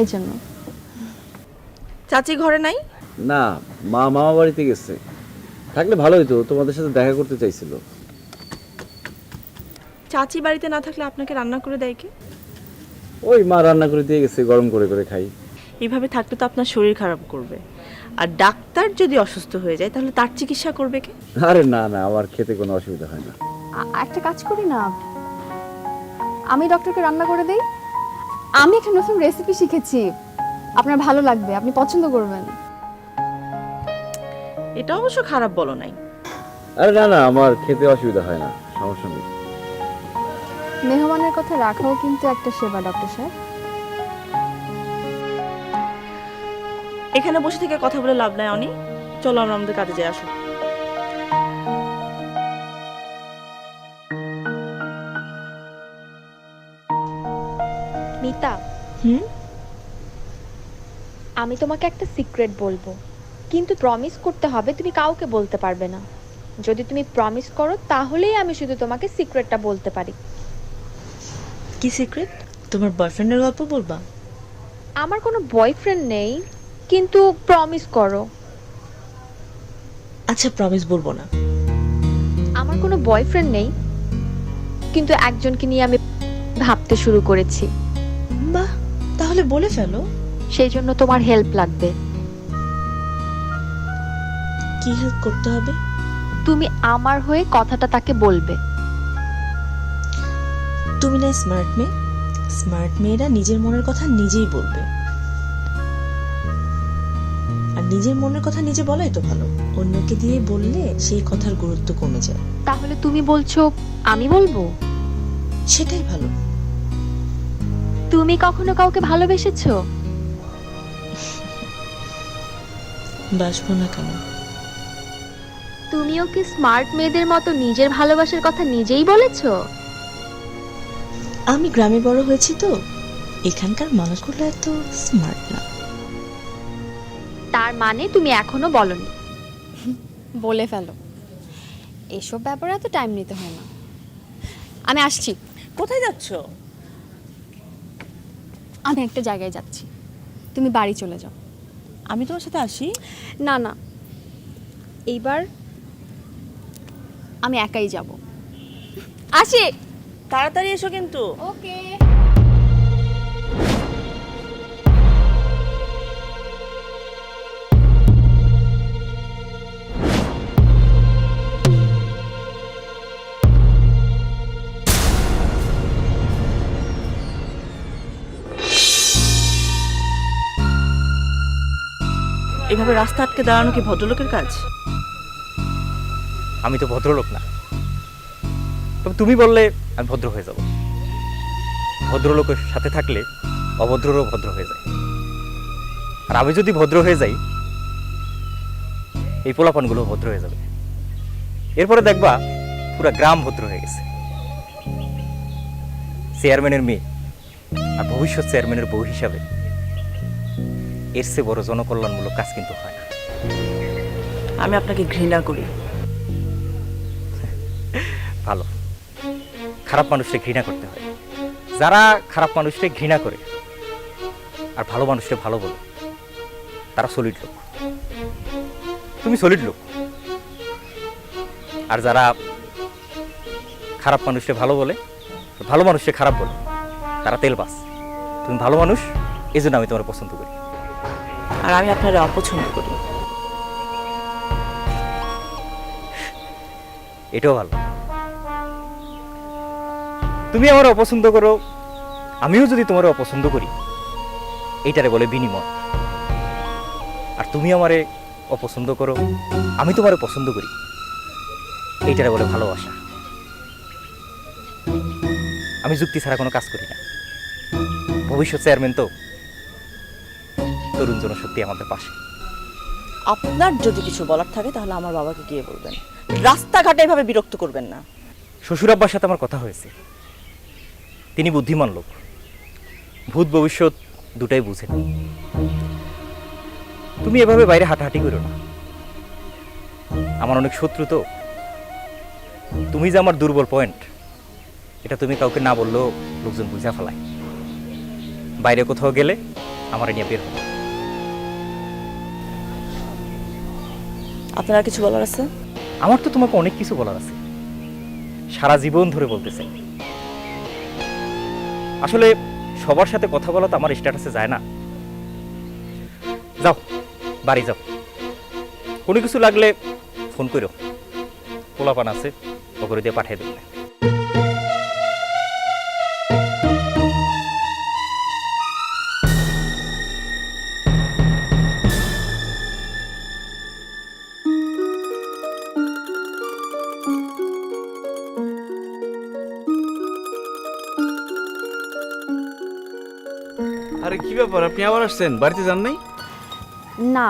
S7: এই জন্য।
S5: চাচি ঘরে নাই?
S1: না, মা মামা বাড়িতে গেছে, থাকলে ভালো হতো, তোমাদের সাথে দেখা করতে চাইছিল।
S5: চাচি বাড়িতে না থাকলে আপনাকে রান্না করে দেয় কে?
S1: ওই মা রান্না করে দিয়ে গেছে, গরম করে করে খাই।
S5: এইভাবে থাকলে তো আপনার শরীর খারাপ করবে, আর ডাক্তার যদি অসুস্থ হয়ে যায় তাহলে তার চিকিৎসা করবে কে?
S1: আরে না না, আমার খেতে কোনো অসুবিধা হয় না।
S7: একটা কাজ করি না, আমি ডক্টরকে রান্না করে দেই। আমি একটা নতুন রেসিপি শিখেছি, আপনার ভালো লাগবে, আপনি পছন্দ করবেন।
S5: এটা অবশ্য খারাপ বলো নাই।
S1: আরে না না, আমার খেতে অসুবিধা হয় না, সমস্যা নেই।
S7: মেহমানের কথা রাখাও কিন্তু একটা সেবা, ডক্টর সাহেব।
S5: এখানে বসে থেকে কথা বলে লাভ নাই অনি, চলো আমরা আমাদের কাজে যাই। আসো।
S7: মিতা, আমি তোমাকে একটা সিক্রেট বলবো, কিন্তু প্রমিস করতে হবে তুমি কাউকে বলতে পারবে না। যদি তুমি প্রমিস করো তাহলেই আমি শুধু তোমাকে সিক্রেটটা বলতে পারি।
S5: কি সিক্রেট? তোমার বয়ফ্রেন্ডের গল্প বলবা?
S7: আমার কোনো বয়ফ্রেন্ড নেই, কিন্তু প্রমিস করো।
S5: আচ্ছা, প্রমিস বলবো না।
S7: আমার কোনো বয়ফ্রেন্ড নেই, কিন্তু একজনকে নিয়ে আমি ভাবতে শুরু করেছি।
S5: বাহ, তাহলে বলে ফেলো।
S7: সেই জন্য তোমার হেল্প লাগবে।
S5: কি হেল্প করতে হবে?
S7: তুমি আমার হয়ে কথাটা তাকে বলবে।
S5: তুমি না স্মার্ট মেয়ে, স্মার্ট মেয়েরা নিজের মনের কথা নিজেই বলবে, আর নিজের মনের কথা নিজে বলাই তো ভালো। অন্যকে দিয়ে বললে সেই কথার গুরুত্ব কমে যায়।
S7: তাহলে তুমি বলছো আমি বলবো?
S5: সেটাই ভালো।
S7: তুমি কখনো কাউকে ভালোবেসেছো?
S5: বাসবো না কেন?
S7: তুমিও কি স্মার্ট মেয়েদের মতো নিজের ভালোবাসার কথা নিজেই বলেছো?
S5: আমি গ্রামে বড় হয়েছি তো, এখানকার মানুষগুলো এত স্মার্ট না।
S7: তার মানে তুমি এখনো বলনি? বলে ফেলো, এসব ব্যাপারে এত টাইম নিতে হয় না। আমি আসছি।
S5: কোথায় যাচ্ছ?
S7: আমি একটা জায়গায় যাচ্ছি, তুমি বাড়ি চলে যাও।
S5: আমি তোমার সাথে আসি?
S7: না না, এইবার আমি একাই যাব। আসি।
S5: তাড়াতাড়ি এসো কিন্তু।
S7: ওকে।
S5: এভাবে রাস্তা আটকে দাঁড়ানো কি ভদ্রলোকের কাজ?
S9: আমি তো ভদ্রলোক না, তবে তুমি বললে আমি ভদ্র হয়ে যাব। ভদ্রলোকের সাথে থাকলে অভদ্ররও ভদ্র হয়ে যায়, আর আমি যদি ভদ্র হয়ে যাই এই পোলাপানগুলো ভদ্র হয়ে যাবে। এরপরে দেখবা পুরো গ্রাম ভদ্র হয়ে গেছে। চেয়ারম্যানের মেয়ে আর ভবিষ্যৎ চেয়ারম্যানের বউ হিসাবে এর চেয়ে বড় জনকল্যাণমূলক কাজ কিন্তু হয় না।
S5: আমি আপনাকে ঘৃণা করি।
S9: ভালো, খারাপ মানুষকে ঘৃণা করতে হয়। যারা খারাপ মানুষকে ঘৃণা করে আর ভালো মানুষকে ভালো বলে তারা সলিড লোক। তুমি সলিড লোক। আর যারা খারাপ মানুষকে ভালো বলে, ভালো মানুষকে খারাপ বলে, তারা তেলবাস। তুমি ভালো মানুষ, এই জন্য আমি তোমার পছন্দ করি।
S5: আর আমি আপনারা অপছন্দ করি।
S9: এটাও ভালো। তুমি আমার অপছন্দ করো, আমিও যদি তোমার অপছন্দ করি, এইটারে বলে বিনিময়। আর তুমি আমারে অপছন্দ করো, আমি তোমারে পছন্দ করি, এইটারে বলে ভালোবাসা। আমি যুক্তি ছাড়া কোনো কাজ করি না। ভবিষ্যৎ চেয়ারম্যান তো, তরুণ জনশক্তি আমাদের পাশে।
S5: আপনার যদি কিছু বলার থাকে তাহলে আমার বাবাকে গিয়ে বলবেন। রাস্তাঘাটে এভাবে বিরক্ত করবেন না।
S9: শ্বশুর আব্বার সাথে আমার কথা হয়েছে, তিনি বুদ্ধিমান লোক, ভূত ভবিষ্যৎ দুটাই বুঝেন। তুমি এভাবে বাইরে হাঁটাহাঁটি করো না। আমার অনেক শত্রু তো। তুমি যে আমার দুর্বল পয়েন্ট, এটা তুমি কাউকে না বললেও লোকজন বুঝা ফেলায়। বাইরে কোথাও গেলে আমার নিয়ে বের হবে।
S5: আপনার কিছু বলার আছে?
S9: আমার তো তোমাকে অনেক কিছু বলার আছে, সারা জীবন ধরে বলতে চাই। আসলে সবার সাথে কথা বলা তো আমার স্ট্যাটাসে যায় না। যাও, বাড়ি যাও। কোনো কিছু লাগলে ফোন করো, পোলাপান আছে, ওপরে দিয়ে পাঠিয়ে দেবে।
S1: আরে কি ব্যাপার, আপনি আবার আসছেন? বাড়িতে যান নাই?
S7: না,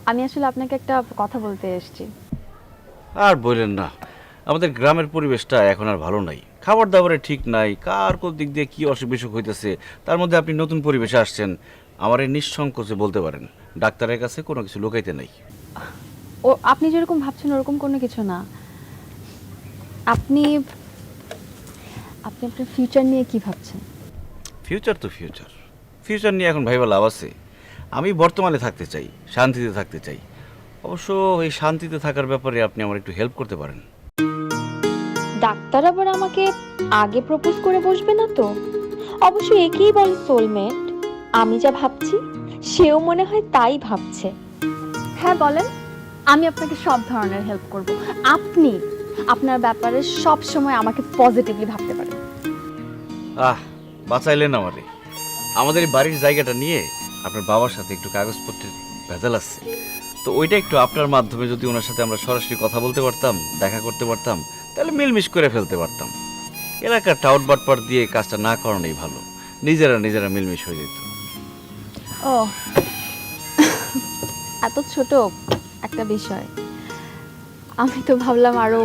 S7: আমি আসলে আপনাকে একটা কথা বলতে এসেছি।
S1: আর বললেন না, আমাদের গ্রামের পরিবেশটা এখন আর ভালো নাই। খাবার দাবারে ঠিক নাই, কার কোন দিক দিয়ে কি অসুখ বিসুখ হইতেছে। তার মধ্যে আপনি নতুন পরিবেশে আসছেন। আমার এই নিঃসংকোচে বলতে পারেন, ডাক্তারের কাছে কোনো কিছু লুকাইতে নাই।
S7: ও আপনি যেরকম ভাবছেন ওরকম কোনো কিছু না। আপনি আপনি আপনার ফিউচার নিয়ে কি ভাবছেন?
S1: ফিউচার তো ফিউচার, ফিউচার নিয়ে এখন ভাইবা লাভ আছে? আমি বর্তমানে থাকতে চাই, শান্তিতে থাকতে চাই। অবশ্য এই শান্তিতে থাকার ব্যাপারে আপনি আমার একটু হেল্প করতে পারেন।
S7: ডাক্তার আবার আমাকে আগে প্রপোজ করে বসবে না তো? অবশ্য একেই বলে সোলমেট। আমি যা ভাবছি সেও মনে হয় তাই ভাবছে। হ্যাঁ বলেন, আমি আপনাকে সব ধরনের হেল্প করব। আপনি আপনার ব্যাপারে সব সময় আমাকে পজিটিভলি ভাবতে পারেন।
S1: বাঁচাইলেন আমারে। আমাদের এই বাড়ির জায়গাটা নিয়ে আপনার বাবার সাথে একটু কাগজপত্রের ভেজাল আছে, তো ওইটা একটু আপনার মাধ্যমে যদি ওনার সাথে আমরা সরাসরি কথা বলতে পারতাম, দেখা করতে পারতাম, তাহলে মিলমিশ করে ফেলতে পারতাম। এলাকার টাউট বাটপার দিয়ে কাজটা না করানোই ভালো, নিজেরা মিলমিশ হয়ে যেত।
S7: ও এত ছোট একটা বিষয়, আমি তো ভাবলাম আরো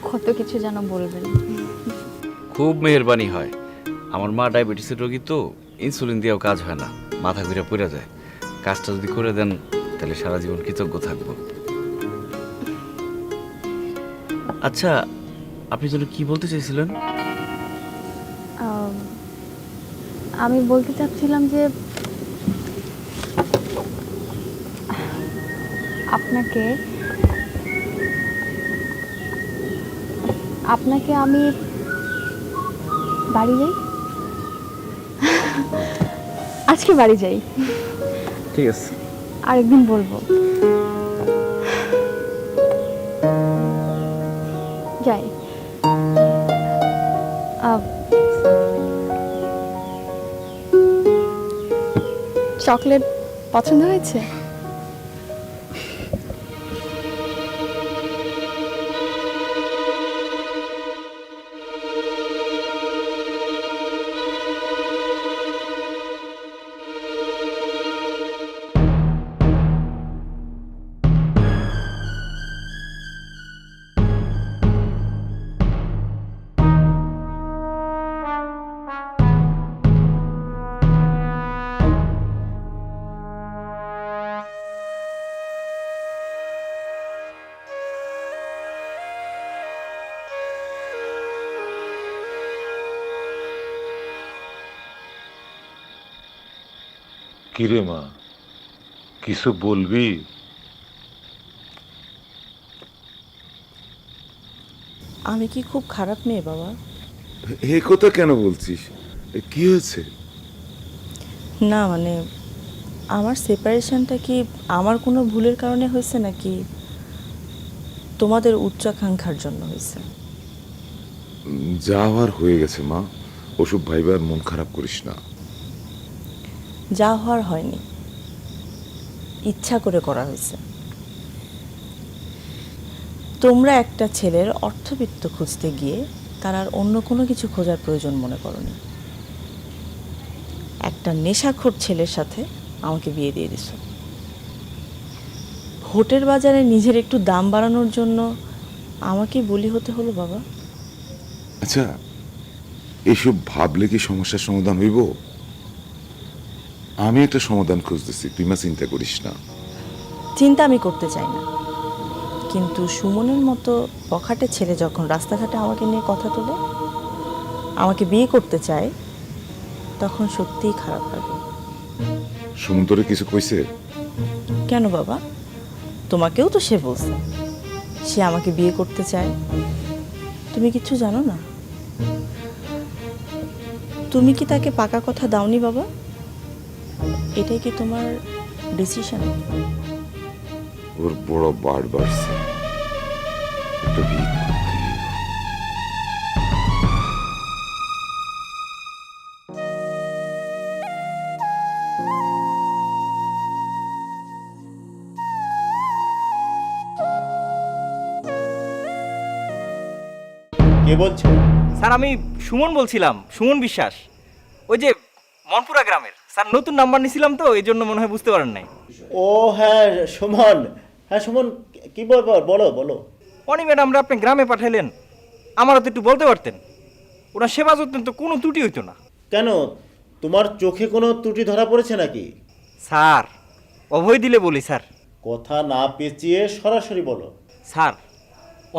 S7: কত কিছু যেন বলবেন।
S1: খুব মেহেরবানি হয়। আমার মা ডায়াবেটিসের রোগী, তো ইনসুলিন দিয়েও কাজ হয় না, মাথা ঘুরে পড়ে যায়। কাজটা যদি করে দেন তাহলে সারা জীবন কৃতজ্ঞ থাকব। আচ্ছা, আপনি যেন কি বলতে চাইছিলেন?
S7: আমি বলতে চাচ্ছিলাম যে আপনাকে আমি বাড়ি যাই, আজকে বাড়ি যাই।
S1: ঠিক আছে,
S7: আরেকদিন বলবো। যাই। চকলেট পছন্দ হয়েছে?
S6: কিরে মা, কিছু বলবি?
S5: আমি কি খুব খারাপ মেয়ে বাবা?
S6: এ কথা কেন বলছিস? কি হয়েছে?
S5: না মানে আমার সেপারেশনটা কি আমার কোনো ভুলের কারণে হয়েছে নাকি তোমাদের উচ্চাকাঙ্ক্ষার জন্য হয়েছে?
S6: যা হওয়ার হয়ে গেছে মা, ওসব ভাইবার মন খারাপ করিস না।
S5: যা হওয়ার হয়নি, ইচ্ছা করে করা হয়েছে। তোমরা একটা ছেলের অর্থবিত্ত খুঁজতে গিয়ে তার আর অন্য কোনো কিছু খোঁজার প্রয়োজন মনে করনি। একটা নেশাখোর ছেলের সাথে আমাকে বিয়ে দিয়ে দিছো। ভোটের বাজারে নিজের একটু দাম বাড়ানোর জন্য আমাকে বলি হতে হলো বাবা।
S6: আচ্ছা, এসব ভাবলে কি সমস্যার সমাধান হইব? আমি একটা সমাধান খুঁজতেছি, তুই মা চিন্তা করিস না।
S5: চিন্তা আমি করতে চাই না, কিন্তু সুমনের মতো বখাটে ছেলে যখন রাস্তাঘাটে আমাকে নিয়ে কথা তোলে, আমাকে বিয়ে করতে চায়, তখন সত্যিই খারাপ লাগে।
S6: সুমন তোরে কিছু কইছে?
S5: কেন বাবা, তোমাকেও তো সে বলছে সে আমাকে বিয়ে করতে চায়। তুমি কিছু জানো না? তুমি কি তাকে পাকা কথা দাওনি বাবা? এটাই কি তোমার ডিসিশন?
S6: ওর বড় বাড় বাড়ছে, একটা বিয়ে করতে।
S3: কে বলছো?
S9: স্যার আমি সুমন বলছিলাম, সুমন বিশ্বাস, ওই যে মনপুরা গ্রামের। স্যার নতুন নাম্বার নিছিলাম তো, এই জন্য মনে হয় বুঝতে পারেন নাই।
S3: ও হ্যাঁ সুমন, হ্যাঁ সুমন, কি বলবো বলো বলো।
S9: অনি ম্যাডামরা আপনি গ্রামে পাঠাইলেন, আমারও তো একটু বলতে পারতেন। ওনার সেবা যত্ন তো কোনো ত্রুটি হইতো না।
S3: কেন, তোমার চোখে কোনো ত্রুটি ধরা পড়েছে নাকি?
S9: স্যার অভয় দিলে বলি স্যার।
S3: কথা না পেঁচিয়ে সরাসরি বলো।
S9: স্যার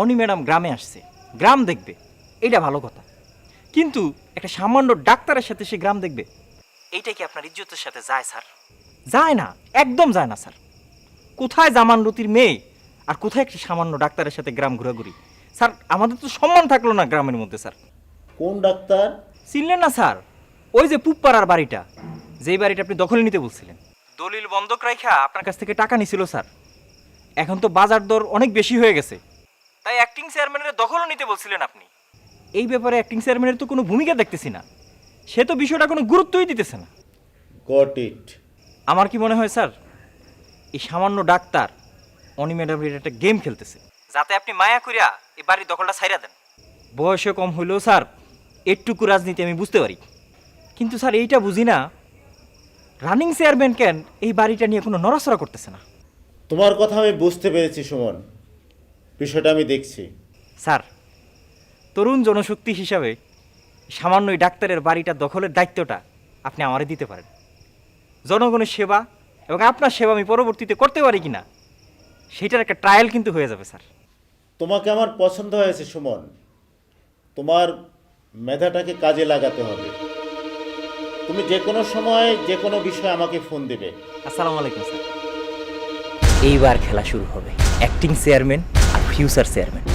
S9: অনি ম্যাডাম গ্রামে আসছে, গ্রাম দেখবে, এটা ভালো কথা, কিন্তু একটা সামান্য ডাক্তারের সাথে সে গ্রাম দেখবে, এইটা কি আপনার ইজ্জতের সাথে যায় স্যার? যায় না, একদম যায় না স্যার। কোথায় জামান রতির মেয়ে আর কোথায় একটা সামান্য ডাক্তারের সাথে গ্রাম ঘোরাঘুরি? স্যার আমাদের তো সম্মান থাকলো না গ্রামের মধ্যে স্যার।
S3: কোন ডাক্তার?
S9: চিনলেন না স্যার? ওই যে পুপ্পাড়ার বাড়িটা, যেই বাড়িটা আপনি দখলে নিতে বলছিলেন, দলিল বন্ধক রাখা আপনার কাছ থেকে টাকা নিছিল স্যার। এখন তো বাজার দর অনেক বেশি হয়ে গেছে, তাই অ্যাক্টিং চেয়ারম্যানের দখলও নিতে বলছিলেন আপনি। এই ব্যাপারে অ্যাক্টিং চেয়ারম্যানের তো কোনো ভূমিকা দেখতেছি না, সে তো বিষয়টা কোনো গুরুত্বই দিতেছে না।
S3: Got it.
S9: আমার কি মনে হয় স্যার, এই সামান্য ডাক্তার অনি ম্যাডামের একটা গেম খেলতেছে, যাতে আপনি মায়া করিয়া এই বাড়ির দখলটা ছাইরা দেন। বয়সে কম হইলেও স্যার একটুকু রাজনীতি আমি বুঝতে পারি, কিন্তু স্যার এইটা বুঝি না রানিং চেয়ারম্যান কেন এই বাড়িটা নিয়ে কোনো নড়াচড়া করতেছে না।
S3: তোমার কথা আমি বুঝতে পেরেছি সুমন, বিষয়টা আমি দেখছি।
S9: স্যার, তরুণ জনশক্তি হিসাবে সামান্য এই ডাক্তারের বাড়িটা দখলের দায়িত্বটা আপনি আমারে দিতে পারেন। জনগণের সেবা এবং আপনার সেবা আমি পরবর্তীতে করতে পারি কিনা সেটার একটা ট্রায়াল কিন্তু হয়ে যাবে স্যার।
S3: তোমাকে আমার পছন্দ হয়েছে সুমন, তোমার মেধাটাকে কাজে লাগাতে হবে। তুমি যে কোনো সময় যে কোনো বিষয়ে আমাকে ফোন দেবে।
S9: আসসালামু আলাইকুম স্যার। এইবার খেলা শুরু হবে অ্যাক্টিং চেয়ারম্যান আর ফিউচার চেয়ারম্যান।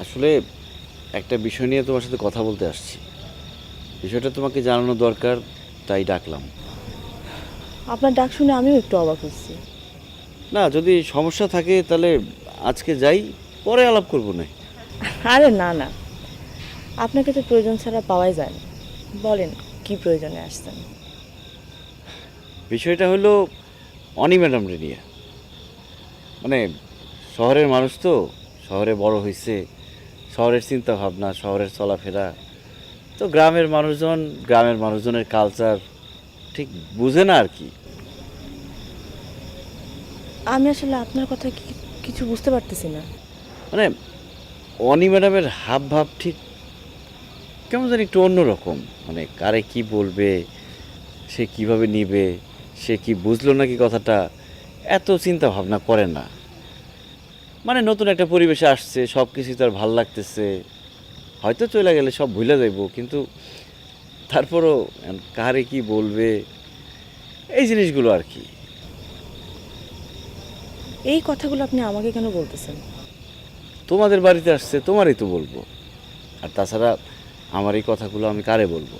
S1: আসলে একটা বিষয় নিয়ে তোমার সাথে কথা বলতে আসছি, বিষয়টা তোমাকে জানানো দরকার, তাই ডাকলাম।
S5: আপনার ডাক শুনে আমিও একটু অবাক হচ্ছি।
S1: না, যদি সমস্যা থাকে তাহলে আজকে যাই, পরে আলাপ করবো না।
S5: আরে না না, আপনাকে তো প্রয়োজন ছাড়া পাওয়াই যায় না। বলেন কি প্রয়োজনে আসছেন?
S1: বিষয়টা হলো অনি ম্যাডাম নিয়ে। মানে শহরের মানুষ তো, শহরে বড় হয়েছে, শহরের চিন্তা ভাবনা, শহরের চলাফেরা, তো গ্রামের মানুষজনের কালচার ঠিক বুঝে না আর কি।
S5: আমি আসলে আপনার কথা কিছু বুঝতে পারতেছি না।
S1: মানে অনি ম্যাডামের হাব ভাব ঠিক কেমন জানি একটু অন্যরকম। মানে কারে কি বলবে, সে কিভাবে নিবে, সে কি বুঝলো নাকি কথাটা, এত চিন্তা ভাবনা করে না। মানে নতুন একটা পরিবেশে আসছে, সব কিছুই তার ভাল লাগতেছে, হয়তো চলে গেলে সব ভুলে যাইব, কিন্তু তারপরও কারে কি বলবে, এই জিনিসগুলো আর কি।
S5: এই কথাগুলো আপনি আমাকে কেন বলতেছেন?
S1: তোমাদের বাড়িতে আসছে, তোমারই তো বলবো। আর তাছাড়া আমার এই কথাগুলো আমি কারে বলবো?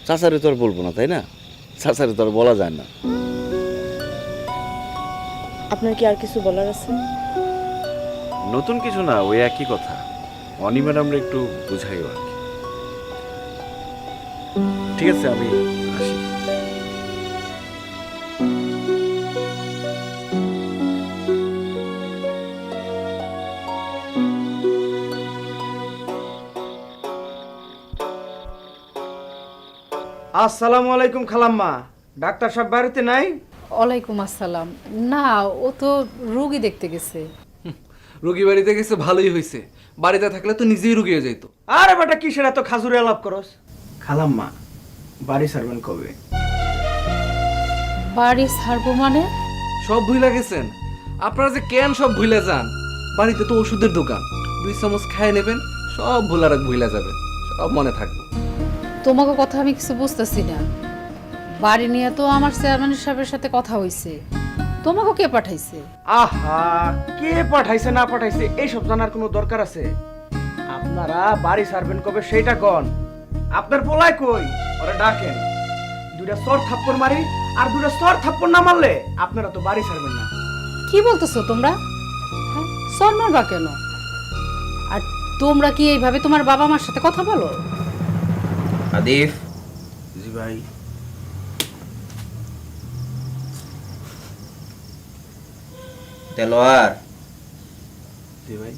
S1: চাচারে তো আর বলবো না, তাই না? চাচারে তো আর বলা যায় না।
S5: আপনার কি আর কিছু বলার আছে?
S1: নতুন কিছু না, ওই একই কথা। অনি ম্যাডামরা একটু বুঝাইও আর কি। ঠিক আছে, আমি আসি।
S8: আসসালামু আলাইকুম খালাম্মা, ডাক্তার সাহেব বাড়িতে নাই?
S10: ওয়ালাইকুম আসসালাম। না, ও তো রোগী দেখতে গেছে।
S11: রুগী বাড়িতে গেছে ভালোই হয়েছে, বাড়িতে থাকলে তো নিজেই রুগী হয়ে যেত।
S8: আরে বেটা, কিসের এত খাজুরে আলাপ করস? খালাম্মা, বাড়ি ছাড়বেন কবে?
S10: বাড়ি ছাড়বো মানে?
S11: সব ভুলে গেছেন? আপনারা যে কেন সব ভুলে যান? বাড়িতে তো ওষুধের দোকান, 2 চামচ খায় নেবেন, সব ভুলার ভুলে যাবেন, সব মনে থাকবে।
S10: তোমাকে কথা আমি কিছু বুঝতেছি না। বাড়ি নিয়ে তো আমার চেয়ারম্যান সাহেবের সাথে কথা হয়েছে, তোমাকে কে পাঠাইছে?
S8: আহা, কে পাঠাইছে না পাঠাইছে এইসব জানার কোনো দরকার আছে? আপনারা বাড়ি ছাড়বেন কবে সেইটা কন। আপনার পোলায় কই, ওরা ডাকেন। 2টা সর থাপ্পড় মারি, আর 2টা সর থাপ্পড় না মারলে আপনারা তো বাড়ি ছাড়বেন না।
S10: কি বলতেছো তোমরা? হ্যাঁ, সর মারবা কেন? আর তোমরা কি এইভাবে তোমার বাবা মার সাথে কথা বলো?
S9: আদিফ।
S3: জি ভাই।
S9: দেলোয়ার।
S3: জি ভাই।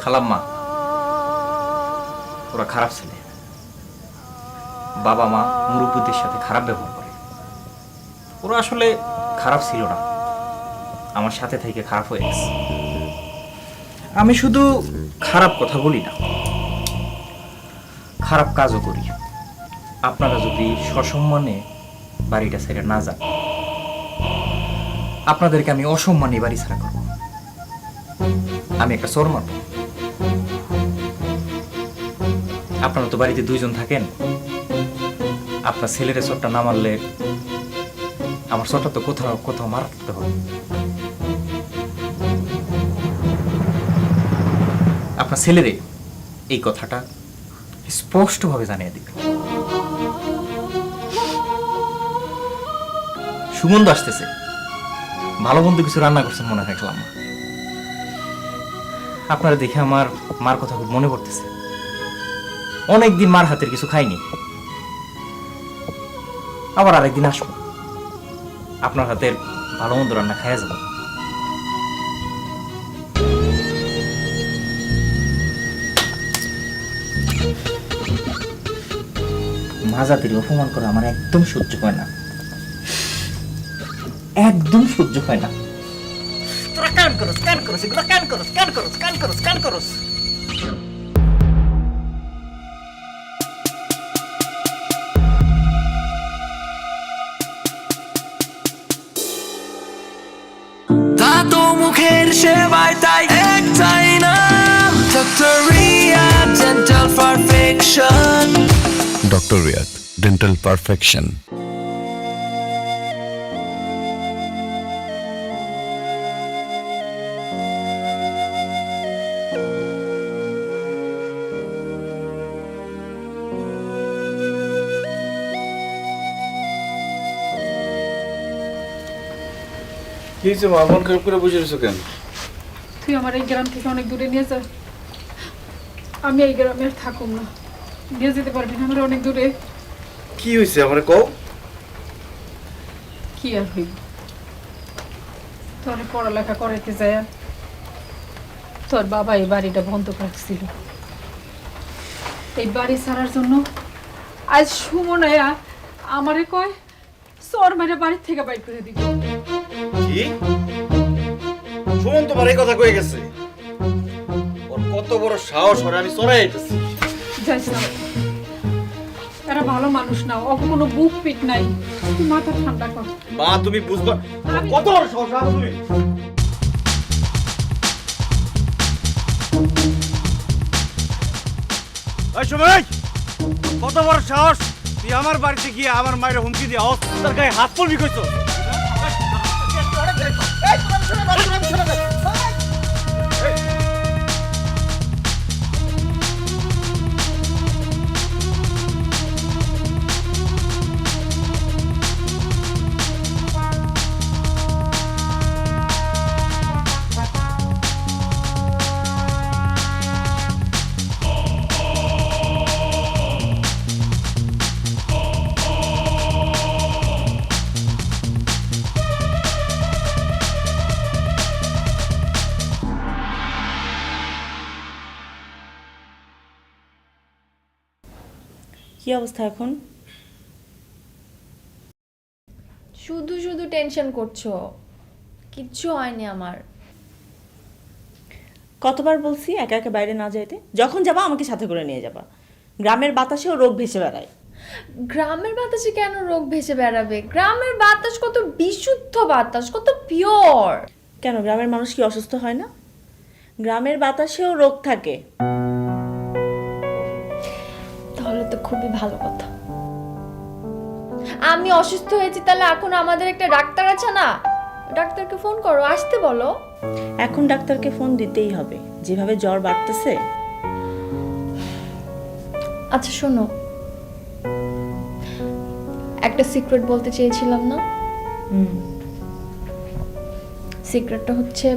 S9: খালাম্মা, ওরা খারাপ ছেলে। বাবা মা মুরব্বীদের সাথে খারাপ ব্যবহার করে। ওরা আসলে খারাপ ছিল না, আমার সাথে থেকে খারাপ হয়ে গেছে। আমি শুধু খারাপ কথা বলি না, খারাপ কাজও করি। আপনারা যদি সসম্মানে বাড়িটা ছেড়ে না যান আপনাদেরকে আমি অসম্মানী বাড়ি ছাড়া করবো, আমি একটা চোর মারব। আপনারা তো বাড়িতে দুইজন থাকেন, আপনার ছেলের চোরটা না মারলে আমার চোরটা তো কোথাও কোথাও মারতে হবে। আপনার ছেলেরে এই কথাটা স্পষ্টভাবে জানিয়ে দিবেন। সুগন্ধ আসতেছে, ভালো মন্দ কিছু রান্না করছেন মনে রাখলাম। আপনারা দেখে আমার মার কথা খুব মনে পড়তেছে। অনেকদিন মার হাতের কিছু খাইনি, আবার আরেকদিন আসবো, আপনার হাতের ভালো মন্দ রান্না খাইয়া যাবো। মা জাতির অপমান করা আমার একদম সহ্য হয় না, একদম সহ্য হয় না। তোরা কান করস, কান করস, এগুলো কান করস, কান করস, কান করস, কান করস।
S13: দাঁতো মুখের সেবায় তাই একটাই নাম, doctor Riyad dental perfection.
S14: Doctor Riyad dental perfection.
S1: কি হয়েছে মা, মন খারাপ করে বসে রয়েছো কেন?
S10: তুই আমার এই গ্রাম থেকে অনেক দূরে নিয়ে যা, আমি এই গ্রামে আর থাকুম না। নিয়ে যেতে পারবি না আমার অনেক দূরে?
S1: কি হয়েছে আমার কও?
S10: কি আর হইব, তোর পড়ালেখা করাইতে যায় তোর বাবা এই বাড়িটা বন্ধ রাখছিল। এই বাড়ি ছাড়ার জন্য আজ সুমনায়া আমারে কয় চোর মেরে বাড়ির থেকে বাইর করে দিব।
S1: কি সুমন তোমার এই কথা কয়ে গেছে? ওর কত বড় সাহস, ওরে আমি চড়াই আইতেছি।
S10: যাইস না, এরা ভালো মানুষ না, ও কোনো বুক পিট নাই, তুই মাথা ঠান্ডা কর।
S1: মা তুমি বুঝবা কত বড় সাহস রাখো তুমি? এই সময় কত বড় সাহস, তুই আমার বাড়িতে গিয়ে আমার মায়ের হুমকি দিয়ে তার গায়ে হাত পড়বি কইছো?
S5: কি অবস্থা এখন?
S7: শুধু শুধু টেনশন করছো, কিচ্ছু হয়নি আমার।
S5: কতবার বলছি একা একা বাইরে না যাইতে? যখন যাবা আমাকে সাথে করে নিয়ে যাবা। গ্রামের বাতাসেও রোগ ভেসে বেড়ায়।
S7: গ্রামের বাতাসে কেন রোগ ভেসে বেড়াবে? গ্রামের বাতাস কত বিশুদ্ধ বাতাস, কত পিওর।
S5: কেন গ্রামের মানুষ কি অসুস্থ হয় না? গ্রামের বাতাসেও রোগ থাকে।
S7: তাহলে তো খুবই ভালো কথা। আমি অসুস্থ হয়েছি, তাহলে এখন আমাদের একটা ডাক্তার আছে না, ডাক্তারকে ফোন করো, আসতে বলো।
S5: এখন ডাক্তারকে ফোন দিতেই হবে, যেভাবে জ্বর বাড়তেছে।
S7: আচ্ছা শোনো, একটা সিক্রেট বলতে চেয়েছিলাম না? সিক্রেটটা হচ্ছে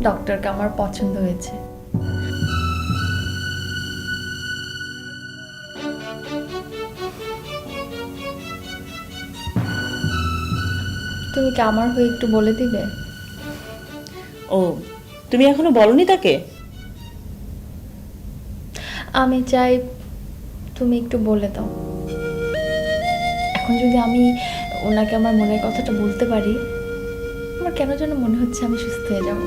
S7: ডক্টরকে আমার পছন্দ হয়েছে। তুমি কি আমার হয়ে একটু বলে দিবে?
S5: ও, তুমি এখনো বলনি তাকে?
S7: আমি চাই তুমি একটু বলে দাও। এখন যদি আমি ওনাকে আমার মনের কথাটা বলতে পারি, আমার কেন যেন মনে হচ্ছে আমি সুস্থ হয়ে যাব।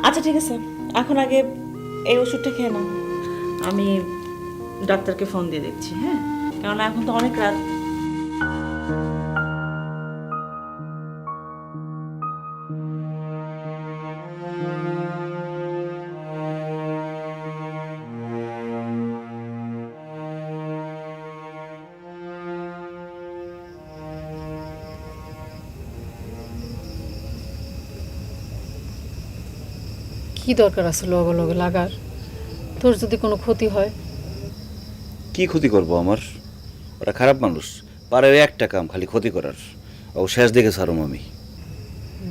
S5: আচ্ছা ঠিক আছে, এখন আগে এই ওষুধটা খেয়ে নাও, আমি ডাক্তারকে ফোন দিয়ে দিচ্ছি। হ্যাঁ কারণ এখন তো অনেক রাত।
S10: কি দরকার আছে লগে লগে লাগার? তোর যদি কোনো ক্ষতি হয়?
S1: কি ক্ষতি করব আমার? ওরা খারাপ মানুষ, পারে একটা কাম খালি ক্ষতি করার। ও শেষ দেখে সারম আমি।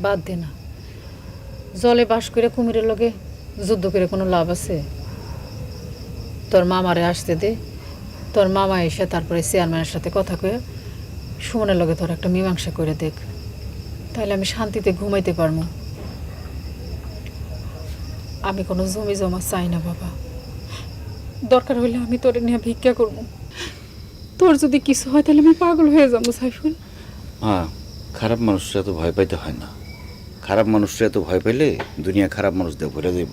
S10: বাদ দে না, জলে বাস করে কুমিরের লগে যুদ্ধ করে কোনো লাভ আছে? তোর মামারে আসতে দে, তোর মামা এসে তারপরে চেয়ারম্যানের সাথে কথা কয়ে সুমনের লগে তোর একটা মীমাংসা করে দেখ, তাহলে আমি শান্তিতে ঘুমাইতে পারবো। আমি কোনো জমি জমা চাই না বাবা, দরকার হইলে আমি তোরে নিয়ে ভিক্ষা করব। তোর যদি কিছু হয় তাহলে আমি পাগল হয়ে যাবো সাইফুল।
S1: হ্যাঁ, খারাপ মানুষরা তো ভয় পাইতে হয় না। খারাপ মানুষরা তো ভয় পেলে দুনিয়া খারাপ মানুষ দিয়ে ভরে দেব।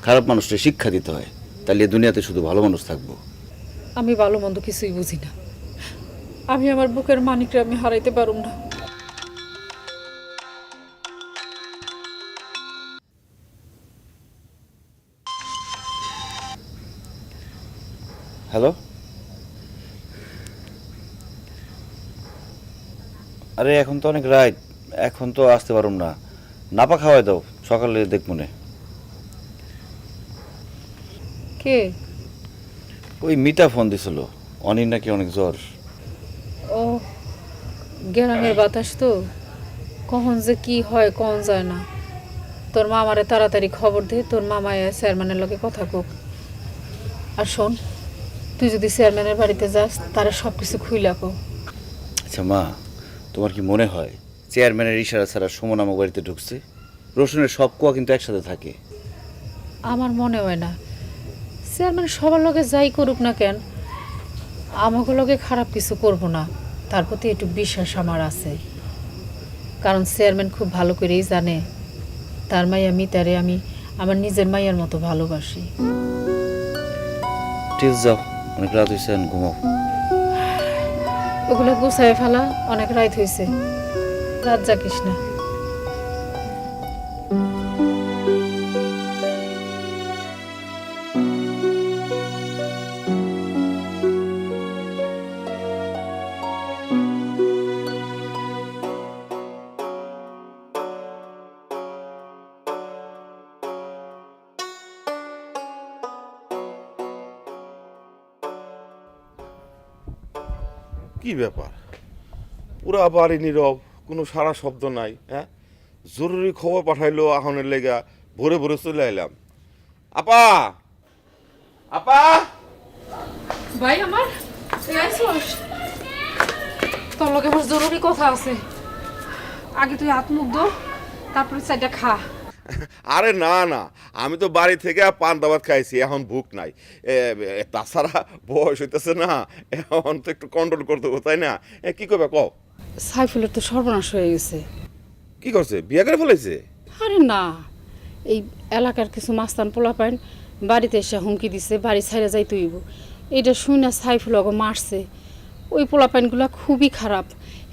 S1: খারাপ মানুষরা শিক্ষা দিতে হয়, তাহলে দুনিয়াতে শুধু ভালো মানুষ থাকবো।
S10: আমি ভালো মন্দ কিছুই বুঝি না, আমি আমার বুকের মানিকরে আমি হারাইতে পারুম না।
S1: হ্যালো, আরে এখন তো অনেক রাত, এখন তো আসতে পারুম না। নাপা খাওয়াই দাও, সকালে দেখ মনে।
S10: কে?
S1: ওই মিতা ফোন দিছিল, অনির নাকি অনেক জ্বর।
S10: ও, গ্রামের বাতাস তো, কখন যে কি হয় কখন যায় না। তোর মামারে তাড়াতাড়ি খবর দে, তোর মামা চেয়ারম্যানের লগে কথা কোক। আর শোন, তুই যদি চেয়ারম্যানের বাড়িতে যাস তারা সব কিছু খুইলা কো।
S1: আচ্ছা মা, তোমার কি মনে হয় চেয়ারম্যানের ইশারা ছাড়া সুমন আমার বাড়িতে ঢুকছে? রোশনের সব কুয়া কিন্তু একসাথে থাকে।
S10: আমার মনে হয় না। চেয়ারম্যান সবার লগে যাই করুক না কেন, আমাকে লগে খারাপ কিছু করব না, তার প্রতি একটু বিশ্বাস আমার আছে। কারণ চেয়ারম্যান খুব ভালো করেই জানে তার মাইয়া মিতারে আমি আমার নিজের মাইয়ার মতো ভালোবাসি।
S1: ঠিক যাও, অনেক রাত হয়েছে, ঘুমাও।
S10: ওগুলো গুছায় ফেলা, অনেক রাত হয়েছে, রাত জাগিস না।
S15: কি ব্যাপার, পুরা বাড়ি নীরব, কোনো সারা শব্দ নাই। হ্যাঁ, জরুরি খবর পাঠাইলো আহনের লেগা, ভোরে ভোরে চলে আইলাম। আপা, আপা,
S10: ভাই আমার তোর লগে আমার জরুরি কথা আছে, আগে তুই হাত মুখ দো, তারপরে চাইটা খা।
S15: আরে না না, আমি তো বাড়ি থেকে পান দাবাত খাইছি, এখন ভুক নাই। তাছাড়া বয়স হইতেছে না, এখন তো একটু কন্ট্রোল করতে হবে, তাই না? কি করবে কও?
S10: সাইফুলের তো সর্বনাশ হয়ে গেছে।
S15: কি করছে, বিয়ে করে ফেলাইছে?
S10: আরে না, এই এলাকার কিছু মাস্তান পোলাপাইন বাড়িতে এসে হুমকি দিছে, বাড়ি ছাইড়া যাইতে হইব। এটা শুই না সাইফুল ওকে মারছে। ওই পোলাপাইনগুলো খুবই খারাপ,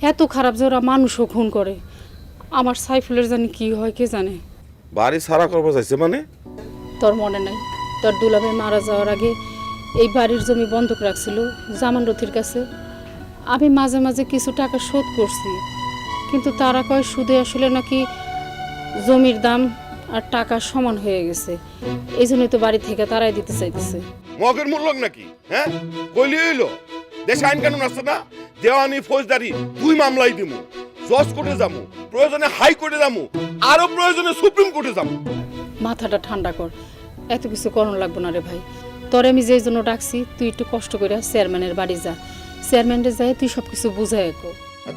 S10: এত খারাপ যে ওরা মানুষও খুন করে। আমার সাইফুলের জানি কি হয় কে জানে।
S15: বাড়ি সারা করবো চাইছে মানে?
S10: তোর মনে নাই, তোর দুলাভাই মারা যাওয়ার আগে এই বাড়ির জমি বন্ধক রাখছিল জামান রথির কাছে। আমি মাঝে মাঝে কিছু টাকা শোধ করছি, কিন্তু তারা কয় সুদে আসলে নাকি জমির দাম আর টাকা সমান হয়ে গেছে, এই জন্যই তো বাড়ি থেকে তারাই দিতে চাইতেছে।
S15: মগের মূল্য নাকি? হ্যাঁ, কইলি হইলো, দেশে আইন কানুন আছে না, দেওয়ানি ফৌজদারি 2 মামলাই দিমু, জজ কোর্টে যামু, প্রয়োজনে হাই কোর্টে যামু, আরো প্রয়োজনে সুপ্রিম কোর্টে যামু।
S10: মাথাটা ঠান্ডা কর, এত কিছু করণ লাগবে না রে ভাই। তোরে আমি যেই জন্য ডাকছি, তুই একটু কষ্ট করে চেয়ারম্যানের বাড়ি যা, চেয়ারম্যানের যায় তুই সব কিছু বুঝাই একো।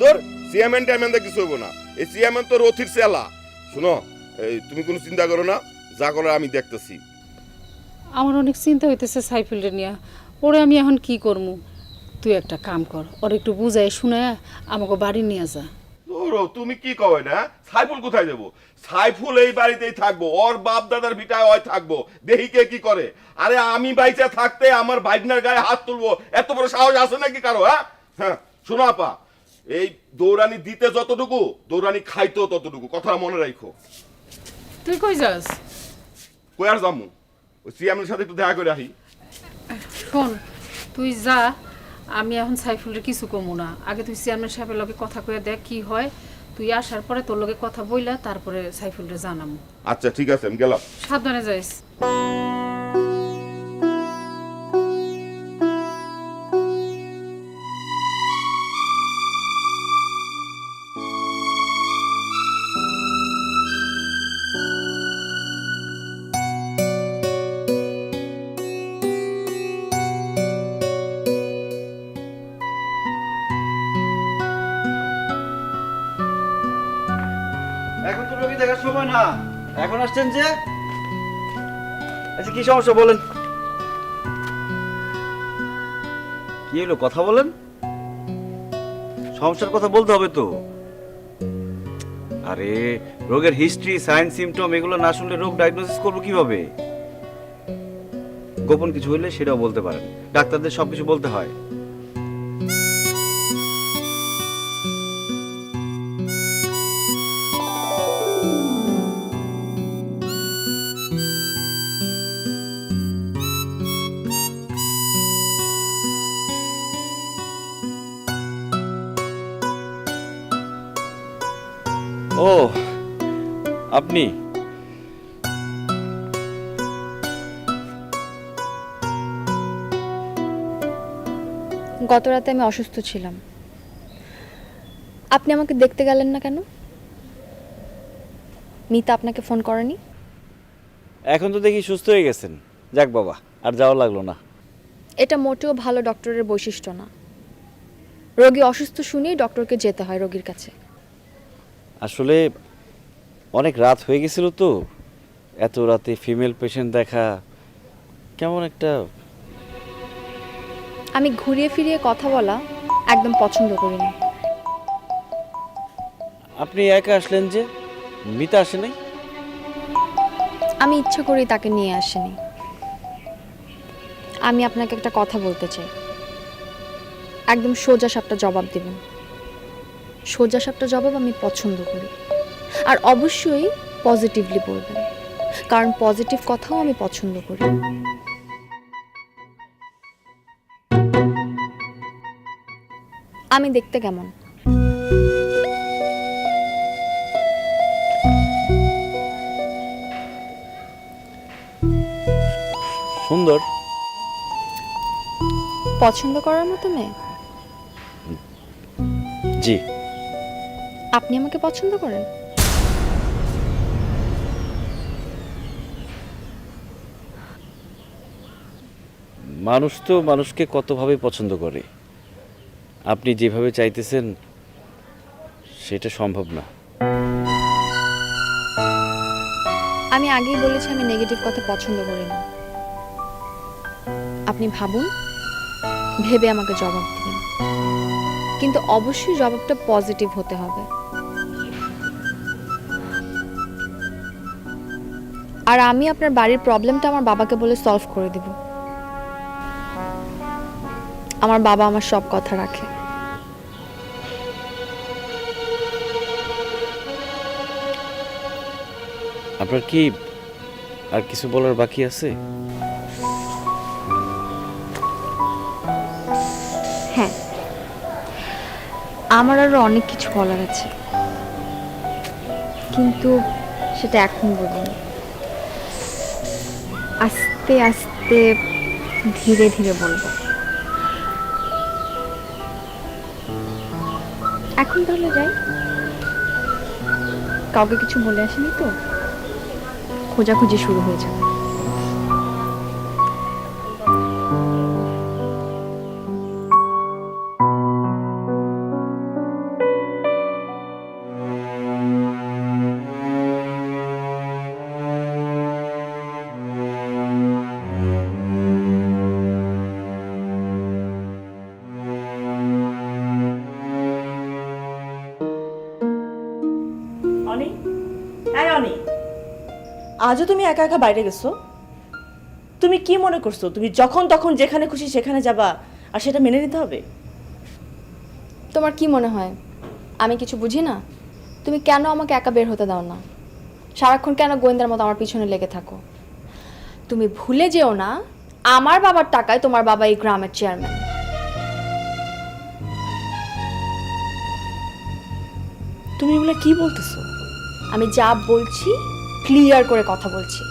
S15: তোর চেয়ারম্যান টাইম্যান কিছু হইব না, এই চেয়ারম্যান তো রথির চেলা। শুনো, তুমি কোনো চিন্তা করো না, যা করার আমি দেখতেছি।
S10: আমার অনেক চিন্তা হইতেছে সাইফুলের নিয়ে, ওরে আমি এখন কি করবো। তুই একটা কাম কর, ওর একটু বুঝাই শুনে আমাকে বাড়ি নিয়ে যা।
S15: ধরো তুমি কি কবে না? সাইফুল কোথায় যাবো? সাইফুল এই বাড়িতেই থাকবো, ওর বাপ দাদার ভিটায় ওই থাকবো, দেখি কে কি করে। আরে আমি বাইচা থাকতে আমার ভাইগনার গায়ে হাত তুলবো, এত বড় সাহস আছে নাকি কারো? হ্যাঁ শোনো আপা, এই দৌড়ানি দিতে যতটুকু, দৌড়ানি খাইতেও ততটুকু, কথা মনে রাখো।
S10: তুই কই যাস?
S15: কই আর যামু? ওই সিএমের সাথে একটু দেখা করে আসি।
S10: শোন, তুই যা, আমি এখন সাইফুলের কিছু কমু না। আগে তুই চেয়ারম্যান সাহেবের লগে কথা কইয়া দেখ কি হয়। তুই আসার পরে তোর লগে কথা বইলা তারপরে সাইফুলরে জানামু।
S15: আচ্ছা ঠিক আছে, আমি গেলাম।
S10: সাবধানে যাইস।
S1: এখন তো রোগী দেখার সময় না, এখন আসছেন যে? আচ্ছা কি সমস্যা বলেন? কি হলো কথা বলেন? সমস্যার কথা বলতে হবে তো। আরে রোগের হিস্ট্রি, সাইন, সিমটম এগুলো না শুনলে রোগ ডায়াগনোসিস করবো কিভাবে? গোপন কিছু হইলে সেটাও বলতে পারেন, ডাক্তারদের সবকিছু বলতে হয়। ও আপনি?
S7: গত রাতে আমি অসুস্থ ছিলাম। আপনি আমাকে দেখতে গেলেন না কেন? মিতা আপনাকে ফোন করেনি?
S1: এখন তো দেখি সুস্থ হয়ে গেছেন, যাক বাবা, আর যাওয়া লাগলো না।
S7: এটা মোটেও ভালো ডক্টরের বৈশিষ্ট্য না। রোগী অসুস্থ শুনেই ডক্টরকে যেতে হয় রোগীর কাছে।
S1: আসলে অনেক রাত হয়ে গেছিল তো, এত রাতে ফিমেল পেশেন্ট দেখা কেমন একটা।
S7: আমি ঘুরিয়ে ফিরিয়ে কথা বলা একদম পছন্দ করি না।
S1: আপনি একা আসলেন যে, মিতা আসে নাই?
S7: আমি ইচ্ছা করেই তাকে নিয়ে আসিনি। আমি আপনাকে একটা কথা বলতে চাই, একদম সোজা সাপটা জবাব দিবেন। সোজা সাপটা জবাব আমি পছন্দ করি, আর অবশ্যই পজিটিভলি বলবেন, কারণ পজিটিভ কথাও আমি পছন্দ করি। আমি দেখতে কেমন?
S1: সুন্দর।
S7: পছন্দ করার মতো মেয়ে?
S1: জি।
S7: আপনি আমাকে পছন্দ করেন?
S1: মানুষ তো মানুষকে কতভাবে পছন্দ করে, আপনি যেভাবে চাইতেছেন সেটা সম্ভব না।
S7: আমি আগেই বলেছি আমি নেগেটিভ কথা পছন্দ করি না। আপনি ভাবুন, ভেবে আমাকে জবাব দিন, কিন্তু অবশ্যই জবাবটা পজিটিভ হতে হবে। আর আমি আপনার বাড়ির প্রবলেমটা আমার বাবাকে বলে সলভ করে দিব। আমার বাবা আমার সব কথা রাখে।
S1: আপনার কি আর কিছু বলার বাকি আছে?
S7: হ্যাঁ, আমার আরো অনেক কিছু বলার আছে, কিন্তু সেটা এখন বলবো। আস্তে আস্তে ধীরে ধীরে বলবো। এখন তাহলে যাই, কাউকে কিছু বলে আসেনি তো, খোঁজাখুঁজি শুরু হয়ে যাবে।
S5: আজও তুমি একা একা বাইরে গেছো? তুমি কি মনে করছো তুমি যখন তখন যেখানে খুশি সেখানে যাবা আর সেটা মেনে নিতে হবে?
S7: তোমার কি মনে হয় আমি কিছু বুঝি না? তুমি কেন আমাকে একা বের হতে দাও না? সারাক্ষণ কেন গোয়েন্দার মতো আমার পিছনে লেগে থাকো? তুমি ভুলে যেও না আমার বাবার টাকায় তোমার বাবা এই গ্রামের চেয়ারম্যান।
S5: তুমি এগুলো কি বলতেছো?
S7: আমি যা বলছি ক্লিয়ার করে কথা বলছি।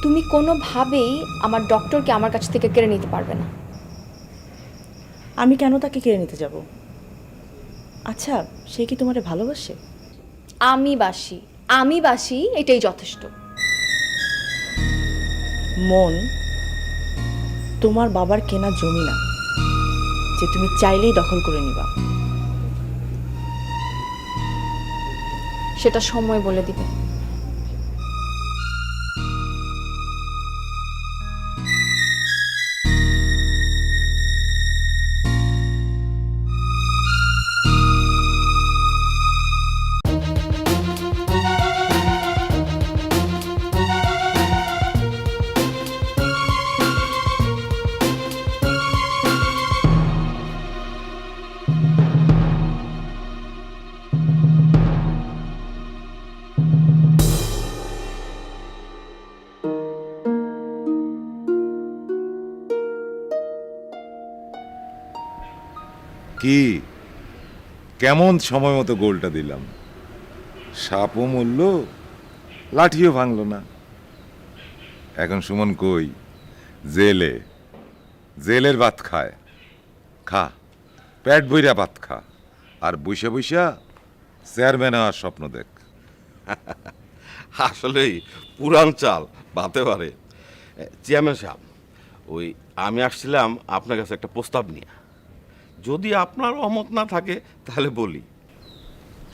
S7: তুমি কোনোভাবেই আমার ডক্টরকে আমার কাছ থেকে কেড়ে নিতে পারবে না।
S5: আমি কেন তাকে কেড়ে নিতে যাব? আচ্ছা, সে কি তোমারে ভালোবাসে?
S7: আমি বাসি, এটাই যথেষ্ট।
S5: মন তোমার বাবার কেনা জমি না যে তুমি চাইলেই দখল করে নিবা।
S7: সেটা সময় বলে দিবে।
S6: কি কেমন সময় মতো গোলটা দিলাম, সাপও মরল, লাঠিও ভাঙলো না। এখন সুমন কই? জেলে, জেলের ভাত খায়। খা, পেট বইরা ভাত খা, আর বৈশা বৈশা চেয়ারম্যান হওয়ার স্বপ্ন দেখ।
S15: আসলেই পুরান চাল বাতে পারে। চেয়ারম্যান সাহেব, ওই আমি আসছিলাম আপনার কাছে একটা প্রস্তাব নিয়ে। যদি আপনার অমত না থাকে তাহলে বলি।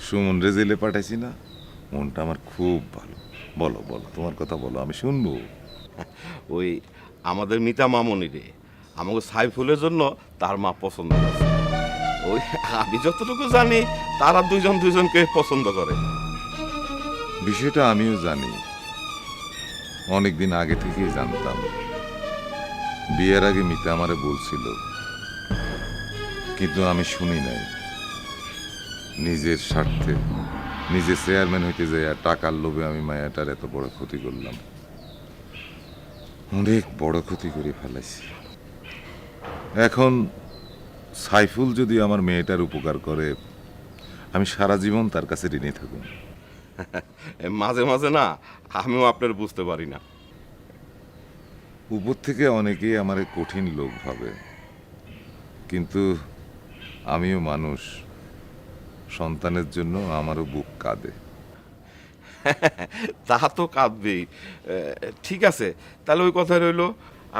S6: সুমন রে জেলে পাঠাইছি না, মনটা আমার খুব ভালো। বলো বলো, তোমার কথা বলো, আমি শুনবো।
S15: ওই আমাদের মিতা মামনি রে আমাকে সাইফুলের জন্য তার মা পছন্দ করে। ওই আমি যতটুকু জানি তারা দুইজন দুইজনকে পছন্দ করে।
S6: বিষয়টা আমিও জানি, অনেকদিন আগে থেকেই জানতাম। বিয়ের আগে মিতা আমারে বলছিল, কিন্তু আমি শুনি নাই। নিজের স্বার্থে, নিজে চেয়ারম্যান হইতে যাই আর টাকার লোভে আমি মায়াটার এত বড় ক্ষতি করলাম। অনেক বড় ক্ষতি করে ফেলাইছি। এখন সাইফুল যদি আমার মেয়েটার উপকার করে, আমি সারা জীবন তার কাছে ঋণী থাকুন।
S15: মাঝে মাঝে না আমিও আপনার বুঝতে পারি না।
S6: উপর থেকে অনেকেই আমার কঠিন লোক ভাবে, কিন্তু আমিও মানুষ। সন্তানের জন্য আমারও বুক কাঁদে।
S15: তা তো কাঁদবেই। ঠিক আছে, তাহলে ওই কথা রইলো,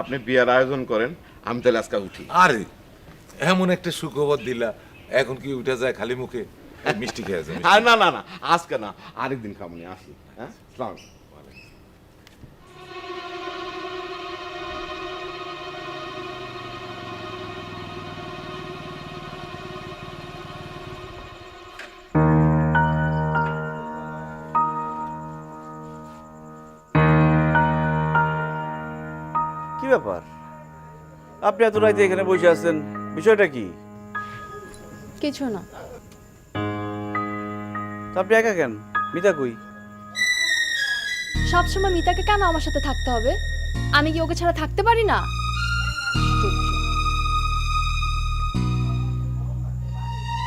S15: আপনি বিয়ার আয়োজন করেন, আমি তাহলে আজকে উঠি।
S6: আরে এমন একটা সুখবর দিলা, এখন কি উঠে যায় খালি মুখে? মিষ্টি খেয়ে যায়।
S15: আর না না না, আজকে না, আরেকদিন খামনি। আসি। হ্যাঁ, আসসালামু আলাইকুম।
S1: কি ব্যাপার, আপনি এত রাইতে এখানে বসে আছেন, বিষয়টা কি?
S7: কিছু না।
S1: তা আপনি একা কেন? মিতা কই?
S7: সবসময় মিতাকে কেন আমার সাথে থাকতে হবে? আমি কি ওকে ছাড়া থাকতে পারি না?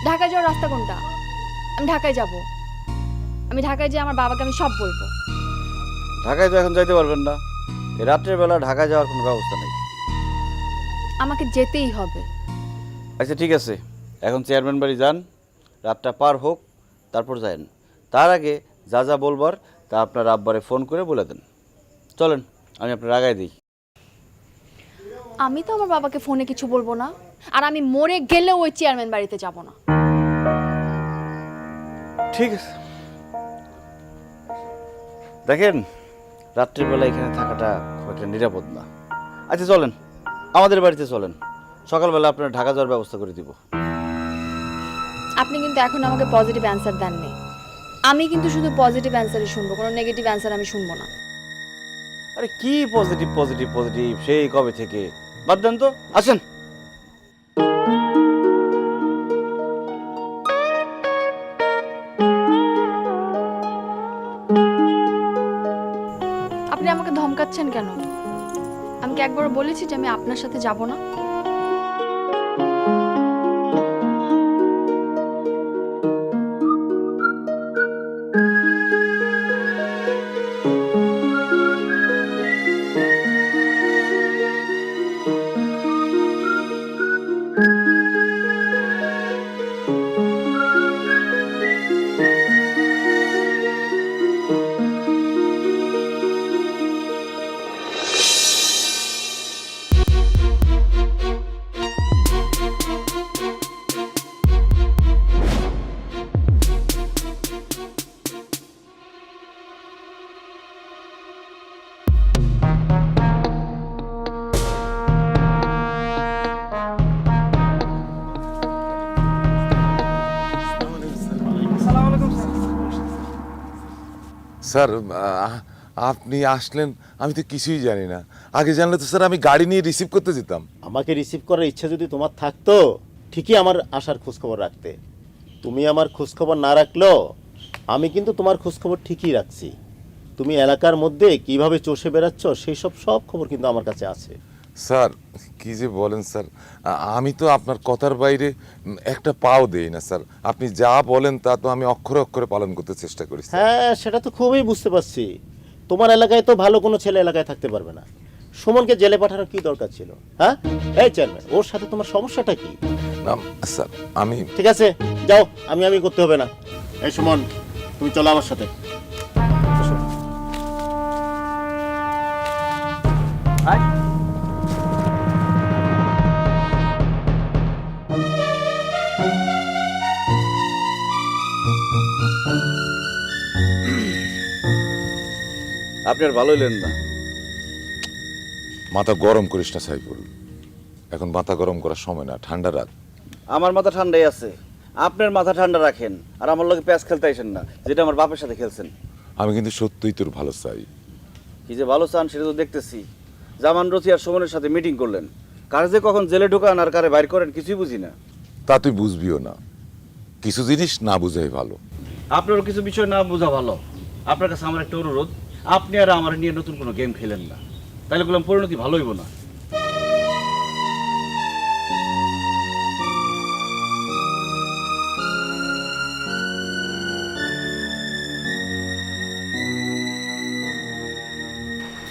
S7: ঢাকায় যাওয়ার রাস্তা কোনটা? আমি ঢাকায় যাব। আমি ঢাকায় যেয়ে আমার বাবাকে আমি সব বলবো।
S1: ঢাকায় তো এখন যাইতে পারবেন না, এই রাত্রের বেলা ঢাকায় যাওয়ার কোনো ব্যবস্থা নেই।
S7: আমাকে যেতেই হবে।
S1: আচ্ছা ঠিক আছে, এখন চেয়ারম্যান বাড়ি যান, রাতটা পার হোক, তারপর যায়েন। তার আগে যা যা বলবার তা আপনার আব্বারে ফোন করে বলে দেন। চলেন, আমি আপনার আগায় দিই।
S7: আমি তো আমার বাবাকে ফোনে কিছু বলবো না, আর আমি মরে গেলেও ওই চেয়ারম্যান বাড়িতে যাব না।
S1: ঠিক আছে, দেখেন রাত্রির বেলা এখানে থাকাটা খুব একটা নিরাপদ না। আচ্ছা চলেন, আমাদের বাড়িতে চলেন, সকালবেলা আপনার ঢাকা যাওয়ার ব্যবস্থা করে দিব।
S7: আপনি কিন্তু এখন আমাকে পজিটিভ অ্যান্সার দেননি। আমি কিন্তু শুধু পজিটিভ অ্যান্সারই শুনবো, কোনো নেগেটিভ অ্যান্সার আমি শুনবো না।
S1: আরে কি পজিটিভ পজিটিভ পজিটিভ সেই কবে থেকে? বাদ দেন তো, আসেন।
S7: আপনি আমাকে ধমকাচ্ছেন কেন? আমি কি একবার বলেছি যে আমি আপনার সাথে যাব না?
S6: স্যার আপনি আসলেন, আমি তো কিছুই জানি না। আগে জানলে তো স্যার আমি গাড়ি নিয়ে রিসিভ করতে যেতাম।
S16: আমাকে রিসিভ করার ইচ্ছা যদি তোমার থাকতো ঠিকই আমার আসার খোঁজখবর রাখতে। তুমি আমার খোঁজখবর না রাখলেও আমি কিন্তু তোমার খোঁজখবর ঠিকই রাখছি। তুমি এলাকার মধ্যে কিভাবে চষে বেড়াচ্ছ সেই সব খবর কিন্তু আমার কাছে আছে।
S6: স্যার কি যে বলেন স্যার, আমি তো আপনার কথার বাইরে একটা পাও দেই না স্যার। আপনি যা বলেন তা তো আমি অক্ষরে অক্ষরে পালন করতে চেষ্টা করি।
S16: হ্যাঁ, সেটা তো খুবই বুঝতে পারছি। তোমার এলাকায় তো ভালো কোনো ছেলে এলাকায় থাকতে পারবে না। সুমনকে জেলে পাঠানোর কি দরকার ছিল? হ্যাঁ, এই চেয়ারম্যান, ওর সাথে তোমার সমস্যাটা কি?
S6: না স্যার, আমি
S16: ঠিক আছে, যাও, আমি করতে হবে না। এই সুমন, তুমি চলো আমার সাথে।
S1: আপনি আর ভালো হইলেন না।
S6: মাথা গরম করিস না সাইফুল, এখন মাথা গরম করার সময় না, ঠান্ডা রাখ।
S1: আমার মাথা ঠান্ডাই আছে, আপনার মাথা ঠান্ডা রাখেন। আর আমার লগে প্যাচ খেলতে আইসেন না, যেটা আমার বাপের সাথে খেলছেন।
S6: আমি কিন্তু সত্যিই তোর ভালো চাই।
S1: কি যে ভালো চান সেটা তো দেখতেছি। জামান রথি আর সুমনের সাথে মিটিং করলেন, কারে যে কখন জেলে ঢোকান আর কারে বাইর করেন কিছুই বুঝি না।
S6: তা তুই বুঝবিও না, কিছু জিনিস না বুঝাই ভালো।
S1: আপনারও কিছু বিষয় না বোঝা ভালো। আপনার কাছে আমার একটা অনুরোধ, আপনি আর আমার নিয়ে নতুন কোনো গেম খেলেন না, তাহলে বললাম পরিণতি ভালো হইব না।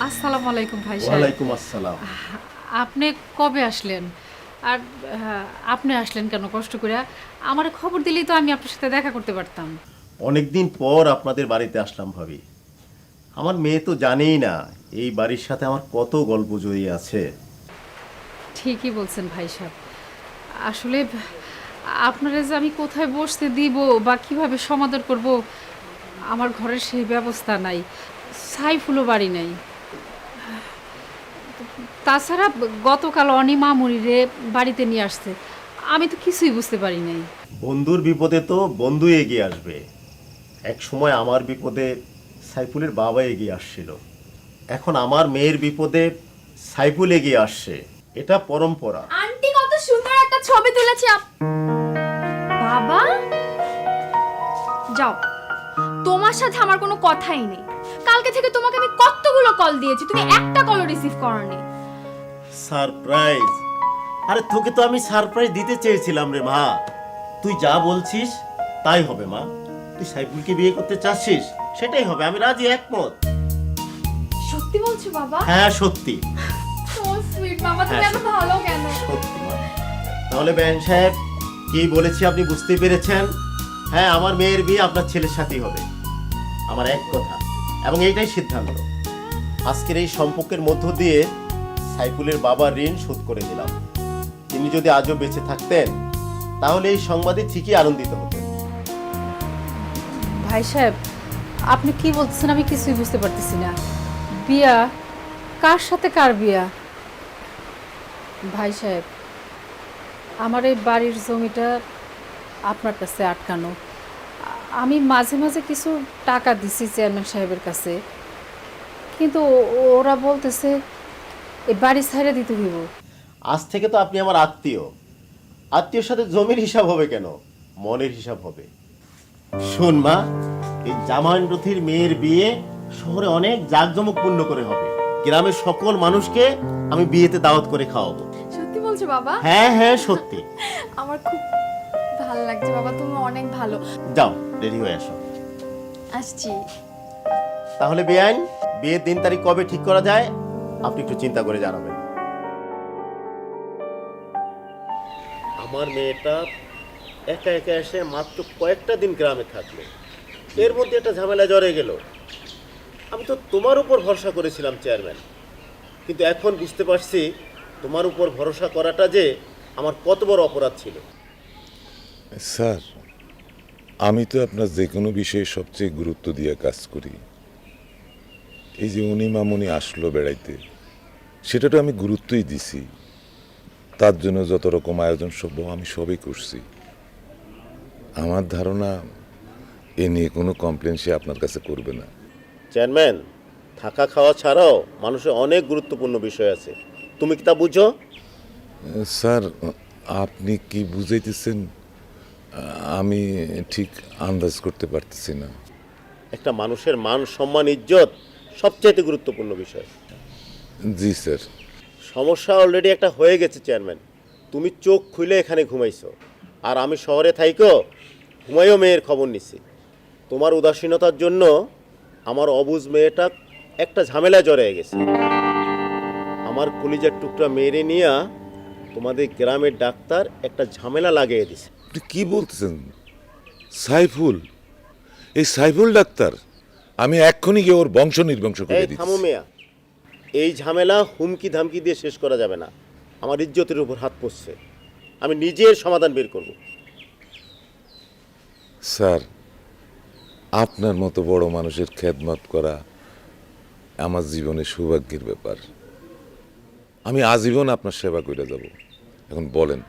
S10: আসসালামু আলাইকুম ভাই সাহেব।
S16: ওয়ালাইকুম আসসালাম।
S10: আপনি কবে আসলেন? আর আপনি আসলেন কেন কষ্ট করে? আমার খবর দিলেই তো আমি আপনার সাথে দেখা করতে পারতাম।
S16: অনেকদিন পর আপনাদের বাড়িতে আসলাম ভাবি। আমার মেয়ে তো জানেই না এই বাড়ির সাথে আমার কত গল্প জড়িয়ে আছে।
S10: ঠিকই বলছেন ভাই সাহেব। আসলে আপনারা যে আমি কোথায় বসতে দিব বা কিভাবে সমাদর করব, আমার ঘরের সেই ব্যবস্থা নাই। সাইফুলও বাড়ি নাই। তাছাড়া গতকাল অনিমা মুড়িরে বাড়িতে নিয়ে আসছে, আমি তো কিছুই বুঝতে পারি নাই।
S16: বন্ধুর বিপদে তো বন্ধু এগিয়ে আসবে। এক সময় আমার বিপদে সাইফুলের বাবা এগিয়ে আসছিল, এখন আমার মেয়ের বিপদে সাইফুল এগিয়ে আসছে। এটা পরম্পরা।
S7: আন্টি কত সুন্দর একটা ছবি তুলেছে। বাবা যাও, তোমার সাথে আমার কোনো কথাই নেই। কালকে থেকে তোমাকে আমি কতগুলো কল দিয়েছি, তুমি একটা কলও রিসিভ করোনি।
S16: সারপ্রাইজ? আরে তোকে তো আমি সারপ্রাইজ দিতে চেয়েছিলাম রে মা। তুই যা বলছিস তাই হবে মা। তুই সাইফুলকে বিয়ে করতে চাচ্ছিস, সেটাই হবে, আমি রাজি, একমত।
S7: সত্যি বলছো বাবা?
S16: হ্যাঁ সত্যি।
S7: সো সুইট বাবা, তুমি এত ভালো কেন?
S16: সত্যি মা। তাহলে বেন সাহেব, কি বলেছি আপনি বুঝতে পেরেছেন? হ্যাঁ, আমার মেয়ের বিয়ে আপনার ছেলের সাথেই হবে, আমার এক কথা, এবং এইটাই সিদ্ধান্ত। আজকের এই সম্পর্কের মধ্য দিয়ে সাইফুলের বাবার ঋণ শোধ করে দিলাম। তিনি যদি আজও বেঁচে থাকতেন তাহলে এই সংবাদে ঠিকই আনন্দিত হতেন।
S10: ভাই সাহেব, আপনি কি বলছেন আমি কিছুই বুঝতে পারতেছি না। বিয়া? কার সাথে কার বিয়া? ভাই সাহেব, আমার এই বাড়ির জমিটা আপনার কাছে আটকানো। আমি মাঝে মাঝে কিছু টাকা দিছি চেয়ারম্যান সাহেবের কাছে, কিন্তু ওরা বলতেছে এই বাড়ি ছাইড়া দিতে হইব।
S16: আজ থেকে তো আপনি আমার আত্মীয়, আত্মীয়র সাথে জমির হিসাব হবে কেন, মনের হিসাব হবে। শোন মা, এই জামান রথির মেয়ের বিয়ে শহরে অনেক জাঁকজমকপূর্ণ করে হবে। গ্রামের সকল মানুষকে আমি বিয়েতে দাওয়াত করে খাওয়াবো।
S7: সত্যি বলছো বাবা?
S16: হ্যাঁ হ্যাঁ সত্যি।
S7: আমার খুব ভালো লাগছে বাবা, তুমি অনেক ভালো।
S16: যাও রেডি হয়ে আসো।
S7: আসছি।
S16: তাহলে বেআইন, বিয়ের দিন তারিখ কবে ঠিক করা যায় আপনি একটু চিন্তা করে জানাবেন। আমার মেয়েটা একা একা এসে মাত্র কয়েকটা দিন গ্রামে থাকলো, এর মধ্যে একটা ঝামেলা জড়ে গেল। আমি তো তোমার উপর ভরসা করেছিলাম চেয়ারম্যান, কিন্তু এখন বুঝতে পারছি তোমার উপর ভরসা করাটা যে আমার কত বড় অপরাধ ছিল।
S6: স্যার, আমি তো আপনার যে কোনো বিষয়ে সবচেয়ে গুরুত্ব দিয়ে কাজ করি। এই যে উনি মামুনি আসলো বেড়াইতে, সেটা তো আমি গুরুত্বই দিছি। তার জন্য যত রকম আয়োজন সব আমি সবই করছি। আমার ধারণা এ নিয়ে কোনো কমপ্লেন সে আপনার কাছে করবে না।
S16: চেয়ারম্যান, থাকা খাওয়া ছাড়াও মানুষের অনেক গুরুত্বপূর্ণ বিষয় আছে, তুমি কি তা বুঝো?
S6: স্যার, আপনি কি বুঝাইতেছেন আমি ঠিক আন্দাজ করতে পারতেছি না।
S16: একটা মানুষের মান সম্মান ইজ্জত সবচাইতে গুরুত্বপূর্ণ বিষয়।
S6: জি স্যার।
S16: সমস্যা অলরেডি একটা হয়ে গেছে চেয়ারম্যান। তুমি চোখ খুলে এখানে ঘুমাইছো, আর আমি শহরে থাইকো ঘুমাইও মেয়ের খবর নিছি। তোমার উদাসীনতার জন্য আমার অবুঝ মেয়েটা একটা ঝামেলায় জড়িয়ে গেছে। আমার কলিজার টুকরা মেয়েরে নিয়ে তোমাদের গ্রামের ডাক্তার একটা ঝামেলা লাগিয়ে দিছে।
S6: আপনি কি বলতেছেন? সাইফুল? এই সাইফুল ডাক্তার? আমি এক্ষুনি গিয়ে ওর বংশ নির্বংশ করে
S16: এই
S6: দিচ্ছি।
S16: থামো মেয়া, এই ঝামেলা হুমকি ধামকি দিয়ে শেষ করা যাবে না। আমার ইজ্জতের উপর হাত পড়ছে, আমি নিজের সমাধান বের করব।
S6: স্যার, আপনার মতো বড় মানুষের খেদমত করা আমার জীবনে সৌভাগ্যের ব্যাপার। আমি আজীবন আপনার সেবা করে যাব। এখন বলেন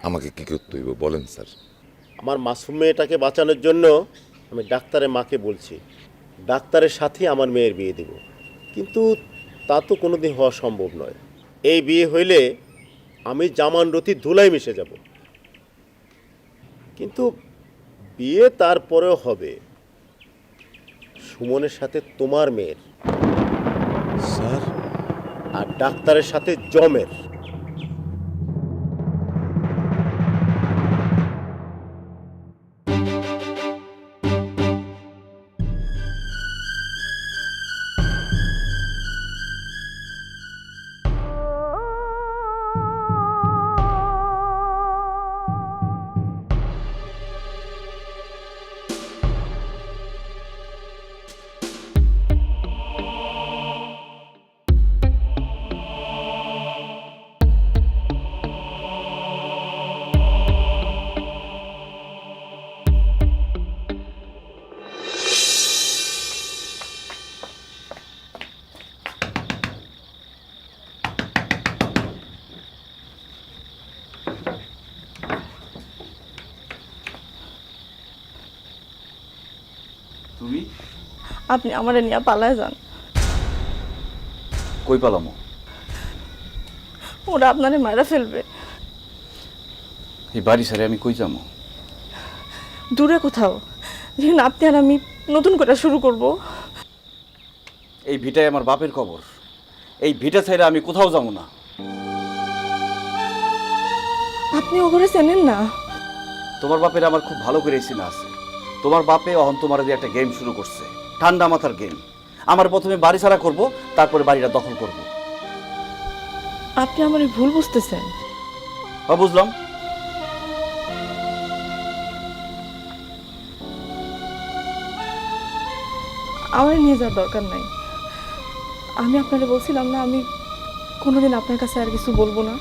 S6: আমাকে কি করতে হইব, বলেন স্যার।
S16: আমার মাসুম মেয়েটাকে বাঁচানোর জন্য আমি ডাক্তারের মাকে বলছি ডাক্তারের সাথে আমার মেয়ের বিয়ে দেব, কিন্তু তা তো কোনোদিন হওয়া সম্ভব নয়। এই বিয়ে হইলে আমি জামান রথির ধুলাই মিশে যাব, কিন্তু বিয়ে তারপরেও হবে সুমনের সাথে তোমার মেয়ের,
S6: স্যার,
S16: আর ডাক্তারের সাথে জমের।
S1: তুমি
S5: আপনি আমারে নিয়ে পালায় যান।
S1: কই পালামো?
S5: ওরা আপনারে মারা ফেলবে।
S1: এই বাড়ি ছেড়ে আমি কই যাবো?
S5: দূরে কোথাও, যেখানে আপনি আর আমি নতুন করে শুরু করব।
S1: এই ভিটায় আমার বাপের কবর, এই ভিটা ছেড়ে আমি কোথাও যাবো না।
S5: আপনি ওগুলো চেনেন না?
S1: তোমার বাপের আমার খুব ভালো করে চিনা আছে। তোমার বাপে অহন তোমার দিয়ে একটা গেম শুরু করছে, ঠান্ডা মাথার গেম। আমার প্রথমে বাড়ি ছাড়া করব, তারপরে বাড়িটা দখল করব।
S5: আপনি আমার ভুল বুঝতেছেন।
S1: বুঝলাম।
S5: আমার নিয়ে যাওয়ার দরকার নাই। আমি আপনাকে বলছিলাম না আমি কোনোদিন আপনার কাছে আর কিছু বলবো না।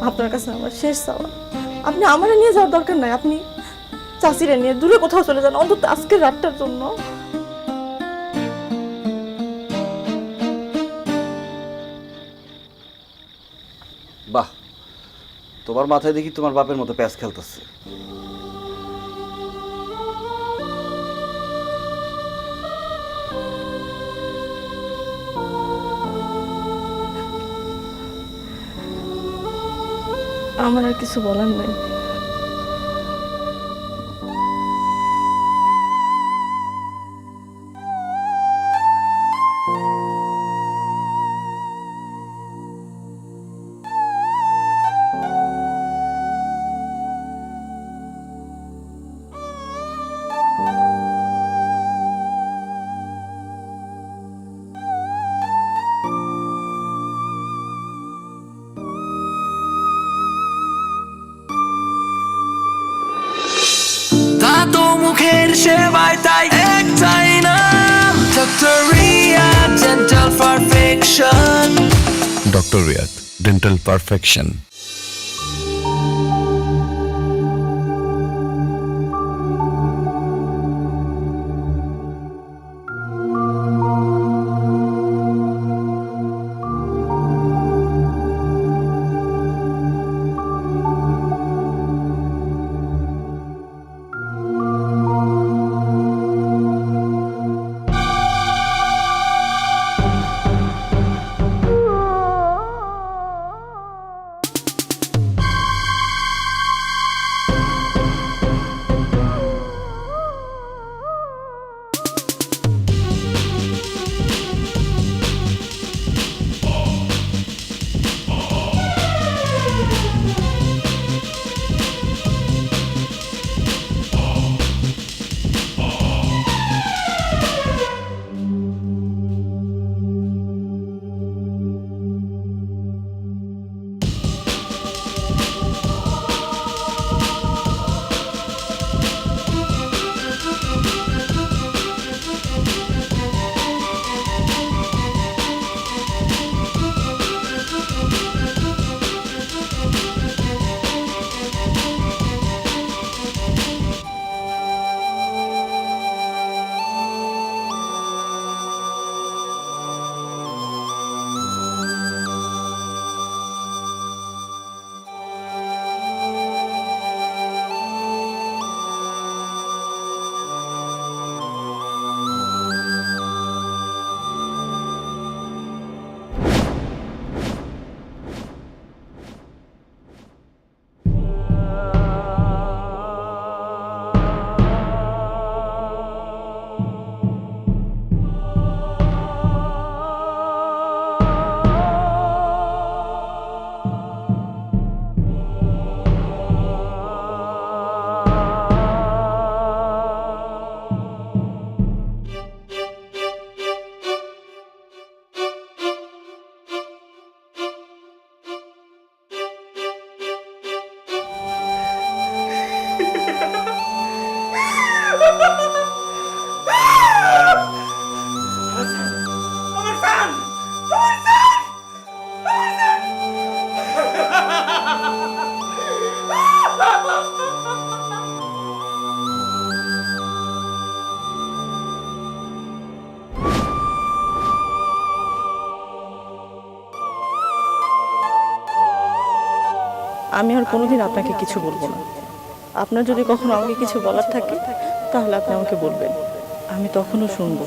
S5: আপনার কাছে আমার শেষ চাওয়া, আপনি আমার নিয়ে যাওয়ার দরকার নাই। আপনি চাচিরে নিয়ে দূরে কোথাও চলে যান, অন্তত আজকের রাতটার জন্য।
S1: বাহ, তোমার মাথায় দেখি তোমার বাপের মতো প্যাচ খেলতেছে।
S5: আমার আর কিছু বলার নাই।
S13: দাঁত মুখের সেবায় তাই একটাই নাম, doctor Riyad dental perfection.
S14: Doctor Riyad dental perfection.
S5: আমি আর কোনোদিন আপনাকে কিছু বলবো না। আপনার যদি কখনো আমাকে কিছু বলার থাকে তাহলে আপনি আমাকে বলবেন, আমি তখনও শুনবো।